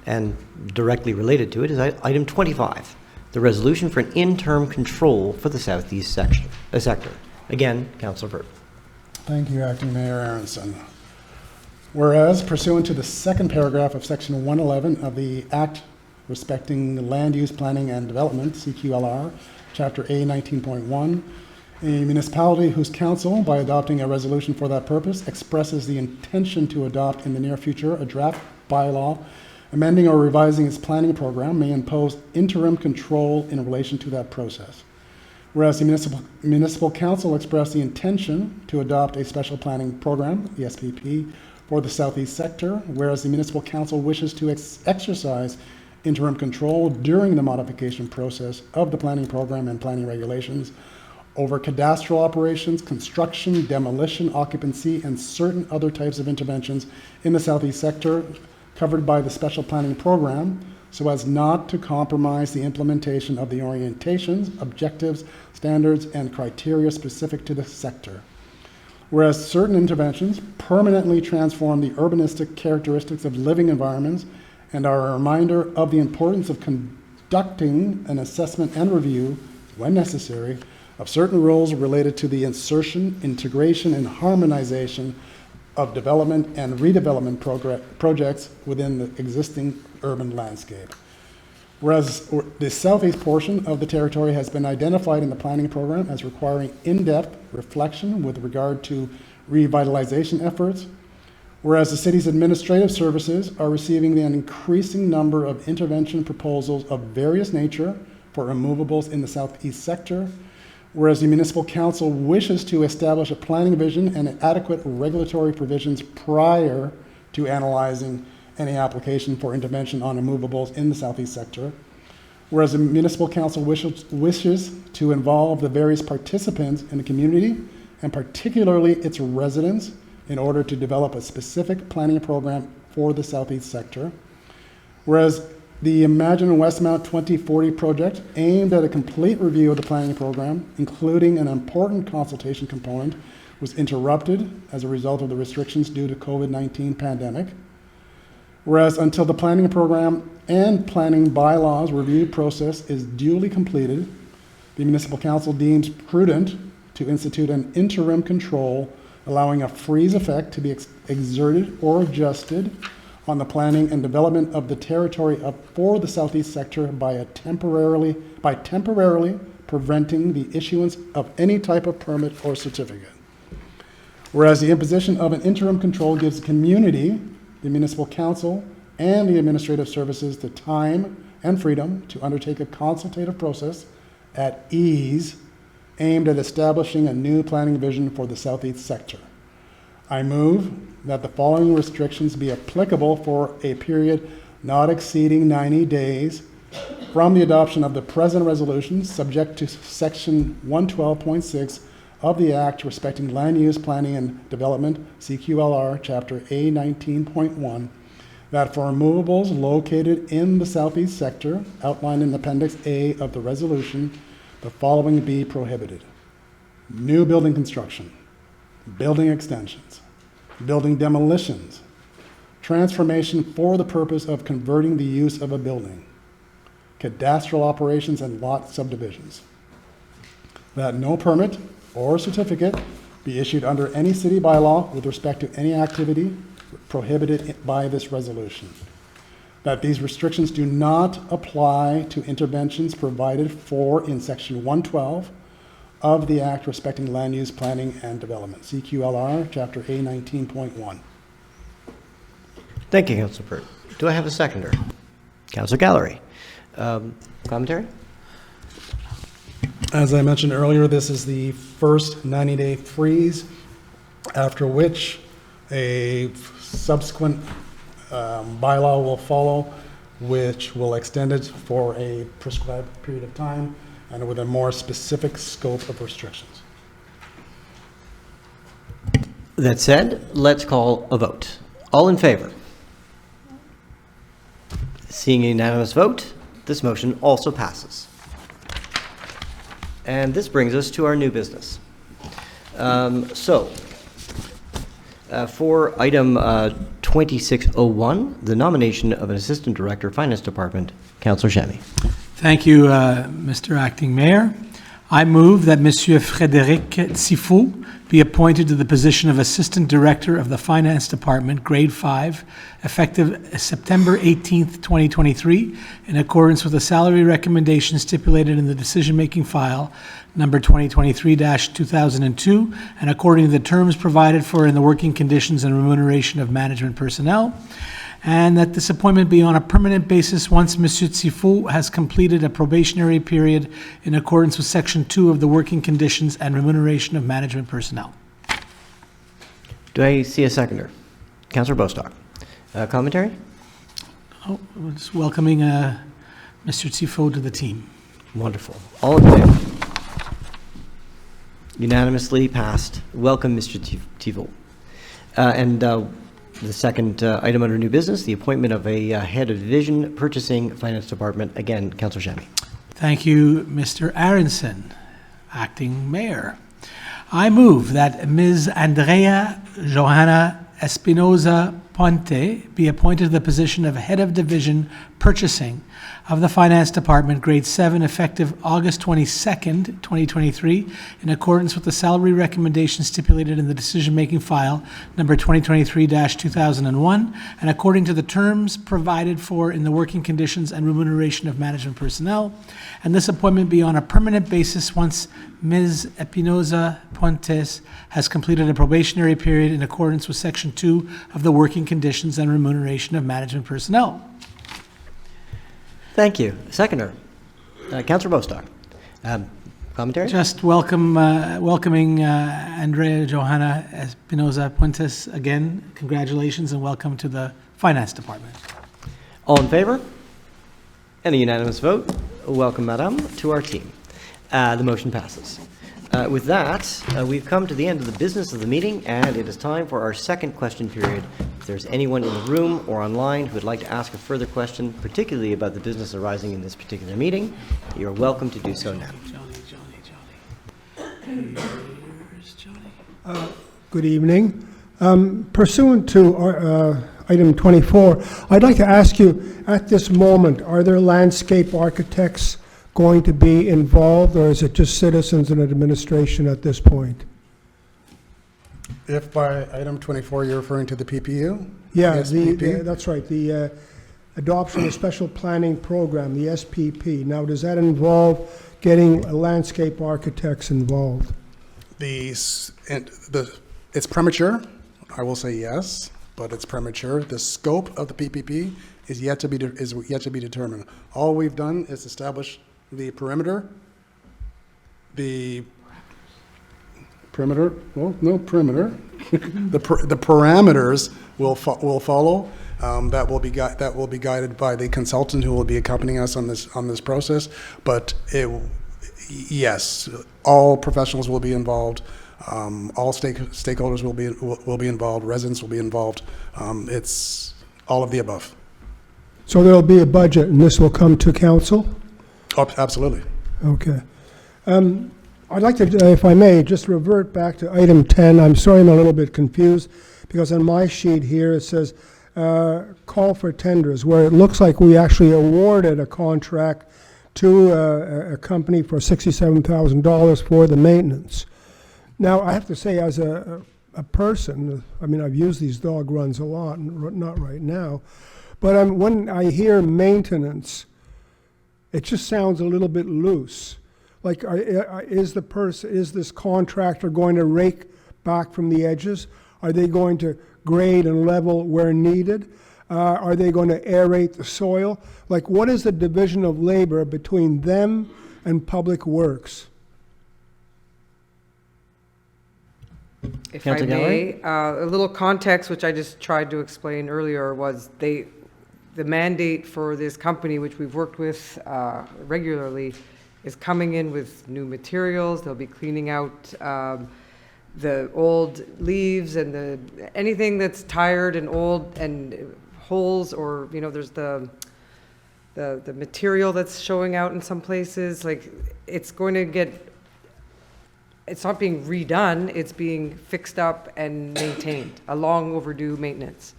and directly related to it, is item 25, the resolution for an interim control for the southeast sector. Again, Councillor Pert. Thank you, Acting Mayor Aronson. Whereas, pursuant to the second paragraph of Section 111 of the Act respecting land use planning and development, CQLR, Chapter A 19.1, a municipality whose council, by adopting a resolution for that purpose, expresses the intention to adopt in the near future a draft bylaw amending or revising its planning program, may impose interim control in relation to that process. Whereas the municipal council expressed the intention to adopt a special planning program, the SPP, for the southeast sector, whereas the municipal council wishes to exercise interim control during the modification process of the planning program and planning regulations, over cadastral operations, construction, demolition, occupancy, and certain other types of interventions in the southeast sector covered by the special planning program, so as not to compromise the implementation of the orientations, objectives, standards, and criteria specific to the sector. Whereas certain interventions permanently transform the urbanistic characteristics of living environments and are a reminder of the importance of conducting an assessment and review, when necessary, of certain rules related to the insertion, integration, and harmonization of development and redevelopment projects within the existing urban landscape. Whereas the southeast portion of the territory has been identified in the planning program as requiring in-depth reflection with regard to revitalization efforts, whereas the city's administrative services are receiving an increasing number of intervention proposals of various nature for removables in the southeast sector, whereas the municipal council wishes to establish a planning vision and adequate regulatory provisions prior to analyzing any application for intervention on removables in the southeast sector, whereas the municipal council wishes to involve the various participants in the community, and particularly its residents, in order to develop a specific planning program for the southeast sector, whereas the Imagine Westmount 2040 project, aimed at a complete review of the planning program, including an important consultation component, was interrupted as a result of the restrictions due to COVID-19 pandemic. Whereas until the planning program and planning bylaws review process is duly completed, the municipal council deems prudent to institute an interim control, allowing a freeze effect to be exerted or adjusted on the planning and development of the territory for the southeast sector by temporarily preventing the issuance of any type of permit or certificate. Whereas the imposition of an interim control gives the community, the municipal council, and the administrative services the time and freedom to undertake a consultative process at ease aimed at establishing a new planning vision for the southeast sector. I move that the following restrictions be applicable for a period not exceeding 90 days from the adoption of the present resolution, subject to section 112.6 of the Act respecting land use planning and development, CQLR, chapter A 19.1, that for removables located in the southeast sector, outlined in Appendix A of the resolution, the following be prohibited: new building construction, building extensions, building demolitions, transformation for the purpose of converting the use of a building, cadastral operations and lot subdivisions, that no permit or certificate be issued under any city bylaw with respect to any activity prohibited by this resolution, that these restrictions do not apply to interventions provided for in section 112 of the Act respecting land use planning and development, CQLR, chapter A 19.1. Thank you, Councilor Pert. Do I have a seconder? Councilor Gallery. Commentary? As I mentioned earlier, this is the first 90-day freeze, after which a subsequent bylaw will follow, which will extend it for a prescribed period of time and with a more specific scope of restrictions. That said, let's call a vote. All in favor? Seeing a unanimous vote, this motion also passes. And this brings us to our new business. For item 2601, the nomination of an Assistant Director, Finance Department, Councillor Chamy. Thank you, Mr. Acting Mayor. I move that Monsieur Frédéric Tifo be appointed to the position of Assistant Director of the Finance Department, Grade 5, effective September 18th, 2023, in accordance with the salary recommendation stipulated in the decision-making file, number 2023-2002, and according to the terms provided for in the working conditions and remuneration of management personnel, and that this appointment be on a permanent basis once Monsieur Tifo has completed a probationary period in accordance with Section 2 of the Working Conditions and Remuneration of Management Personnel. Do I see a seconder? Councillor Bostock. Commentary? Oh, just welcoming Mr. Tifo to the team. Wonderful. All in favor? Unanimously passed. Welcome, Mr. Tivel. And the second item under new business, the appointment of a head of division purchasing finance department. Again, Councillor Shammy. Thank you, Mr. Aronson, acting mayor. I move that Ms. Andrea Johanna Espinoza Ponte be appointed to the position of head of division purchasing of the Finance Department, grade 7, effective August 22nd, 2023, in accordance with the salary recommendation stipulated in the decision-making file number 2023-2001, and according to the terms provided for in the working conditions and remuneration of management personnel, and this appointment be on a permanent basis once Ms. Espinoza Pontes has completed a probationary period in accordance with Section 2 of the working conditions and remuneration of management personnel. Thank you. Seconder, Councillor Bostock. Commentary? Just welcoming Andrea Johanna Espinoza Puentes again. Congratulations and welcome to the Finance Department. All in favor? And a unanimous vote. Welcome, Madame, to our team. The motion passes. With that, we've come to the end of the business of the meeting, and it is time for our second question period. If there's anyone in the room or online who would like to ask a further question, particularly about the business arising in this particular meeting, you're welcome to do so now. Good evening. Pursuant to item 24, I'd like to ask you, at this moment, are there landscape architects going to be involved, or is it just citizens and administration at this point? If by item 24 you're referring to the PPU? Yeah, SPP? that's right, the Adoption of Special Planning Program, the SPP. Now, does that involve getting landscape architects involved? It's premature. I will say yes, but it's premature. The scope of the PPP is yet to be determined. All we've done is establish the perimeter. The perimeter. Well, no perimeter. the parameters will follow. That will be guided by the consultant who will be accompanying us on this process. But yes, all professionals will be involved. All stakeholders will be involved. Residents will be involved. It's all of the above. So there'll be a budget, and this will come to council? Oh, absolutely. Okay. I'd like to, if I may, just revert back to item 10. I'm sorry I'm a little bit confused, because on my sheet here it says call for tenders, where it looks like we actually awarded a contract to a company for $67,000 for the maintenance. Now, I have to say, as a person, I mean, I've used these dog runs a lot, not right now, but when I hear maintenance, it just sounds a little bit loose. Like, is this contractor going to rake back from the edges? Are they going to grade and level where needed? Are they going to aerate the soil? Like, what is the division of labor between them and Public Works? If I may, a little context, which I just tried to explain earlier, was the mandate for this company, which we've worked with regularly, is coming in with new materials. They'll be cleaning out the old leaves and anything that's tired and old and holes, or there's the material that's showing out in some places. Like, it's going to get. It's not being redone, it's being fixed up and maintained, a long overdue maintenance.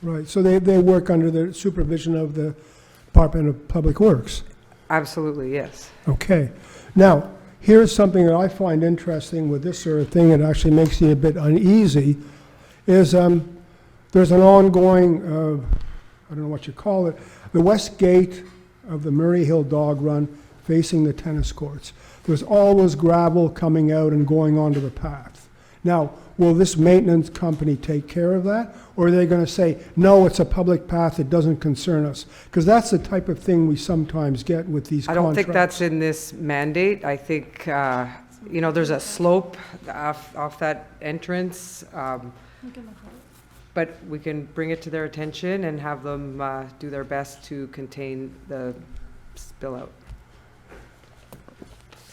Right, so they work under the supervision of the Department of Public Works? Absolutely, yes. Okay. Now, here's something that I find interesting with this sort of thing that actually makes me a bit uneasy, is there's an ongoing, I don't know what you call it, the west gate of the Murray Hill Dog Run facing the tennis courts. There's always gravel coming out and going onto the path. Now, will this maintenance company take care of that? Or are they going to say, no, it's a public path, it doesn't concern us? Because that's the type of thing we sometimes get with these contracts. I don't think that's in this mandate. I think, there's a slope off that entrance. But we can bring it to their attention and have them do their best to contain the spill out.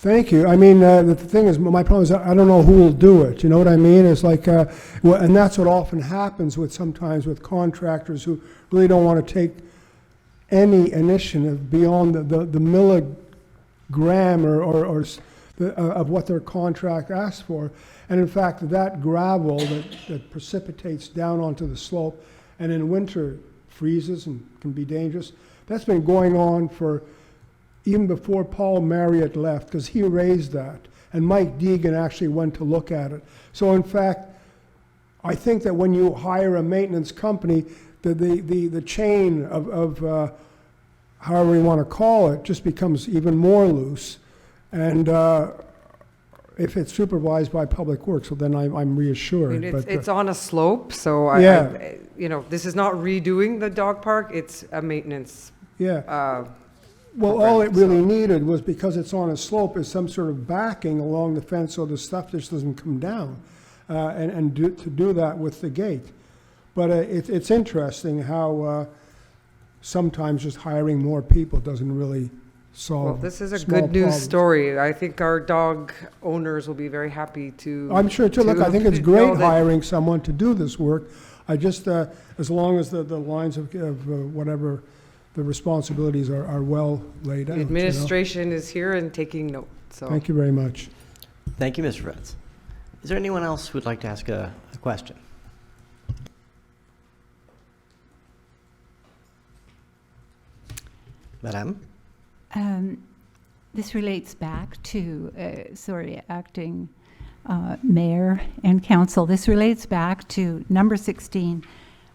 Thank you. I mean, the thing is, my problem is I don't know who will do it. You know what I mean? It's like, and that's what often happens sometimes with contractors who really don't want to take any initiative beyond the milligram of what their contract asks for. And in fact, that gravel that precipitates down onto the slope and in winter freezes and can be dangerous, that's been going on for even before Paul Marriott left, because he raised that. And Mike Deegan actually went to look at it. So in fact, I think that when you hire a maintenance company, the chain of however you want to call it just becomes even more loose. And if it's supervised by Public Works, well, then I'm reassured. I mean, But, it's on a slope, so Yeah. this is not redoing the dog park, it's a maintenance. yeah. Well, all it really needed was, because it's on a slope, is some sort of backing along the fence so the stuff just doesn't come down, to do that with the gate. But it's interesting how sometimes just hiring more people doesn't really solve Well, this is a small good news problems. story. I think our dog owners will be very happy to. I'm sure too. Look, I think it's know great that- hiring someone to do this work. I just, as long as the lines of whatever the responsibilities are well laid out. The you know. administration is here and taking note, so. Thank you very much. Thank you, Mr. Fritz. Is there anyone else who would like to ask a question? Madame? This relates back to, acting mayor and council. This relates back to number 16.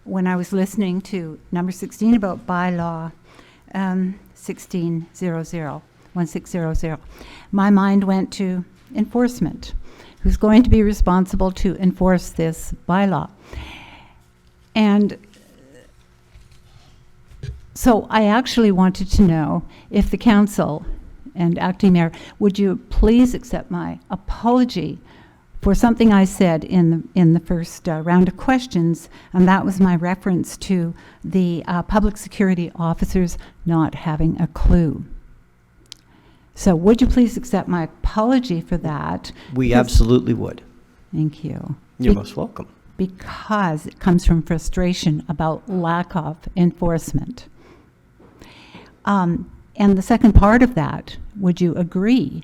When I was listening to number 16 about bylaw 1600, my mind went to enforcement. Who's going to be responsible to enforce this bylaw? And so I actually wanted to know if the council and acting mayor, would you please accept my apology for something I said in the first round of questions, and that was my reference to the public security officers not having a clue. So would you please accept my apology for that? We Because- absolutely would. Thank you. You're Be- most welcome. Because it comes from frustration about lack of enforcement. And the second part of that, would you agree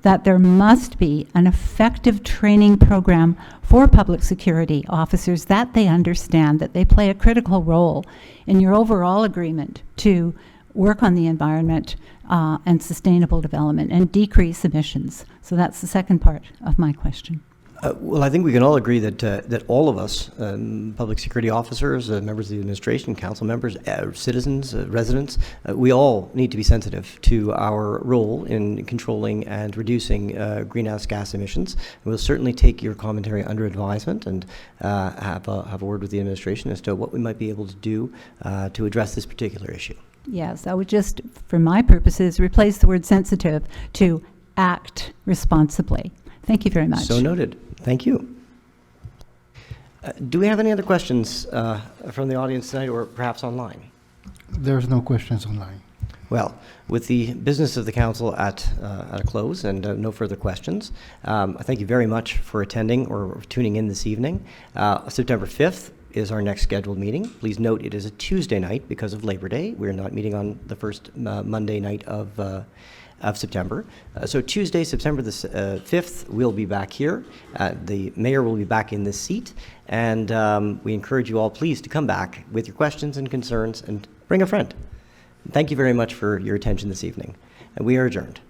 that there must be an effective training program for public security officers, that they understand that they play a critical role in your overall agreement to work on the environment and sustainable development and decrease emissions? So that's the second part of my question. Well, I think we can all agree that all of us, public security officers, members of the administration, council members, citizens, residents, we all need to be sensitive to our role in controlling and reducing greenhouse gas emissions. We'll certainly take your commentary under advisement and have a word with the administration as to what we might be able to do to address this particular issue. Yes, I would just, for my purposes, replace the word sensitive to act responsibly. Thank you very much. So noted. Thank you. Do we have any other questions from the audience tonight, or perhaps online? There's no questions online. Well, with the business of the council at a close and no further questions, I thank you very much for attending or tuning in this evening. September 5th is our next scheduled meeting. Please note it is a Tuesday night because of Labor Day. We're not meeting on the first Monday night of September. So Tuesday, September the 5th, we'll be back here. The mayor will be back in this seat, and we encourage you all, please, to come back with your questions and concerns and bring a friend. Thank you very much for your attention this evening, and we are adjourned.